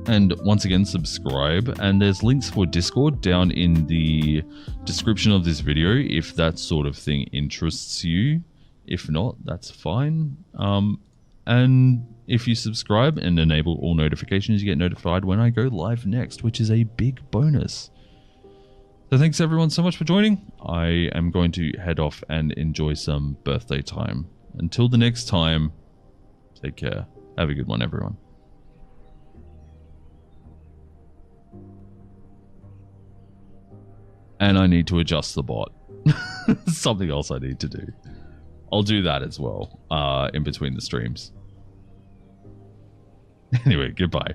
and once again subscribe. And there's links for Discord down in the description of this video if that sort of thing interests you. If not, that's fine. And if you subscribe and enable all notifications, you get notified when I go live next, which is a big bonus. So thanks everyone so much for joining. I am going to head off and enjoy some birthday time. Until the next time, take care. Have a good one, everyone. And I need to adjust the bot. Something else I need to do. I'll do that as well in between the streams. Anyway, goodbye.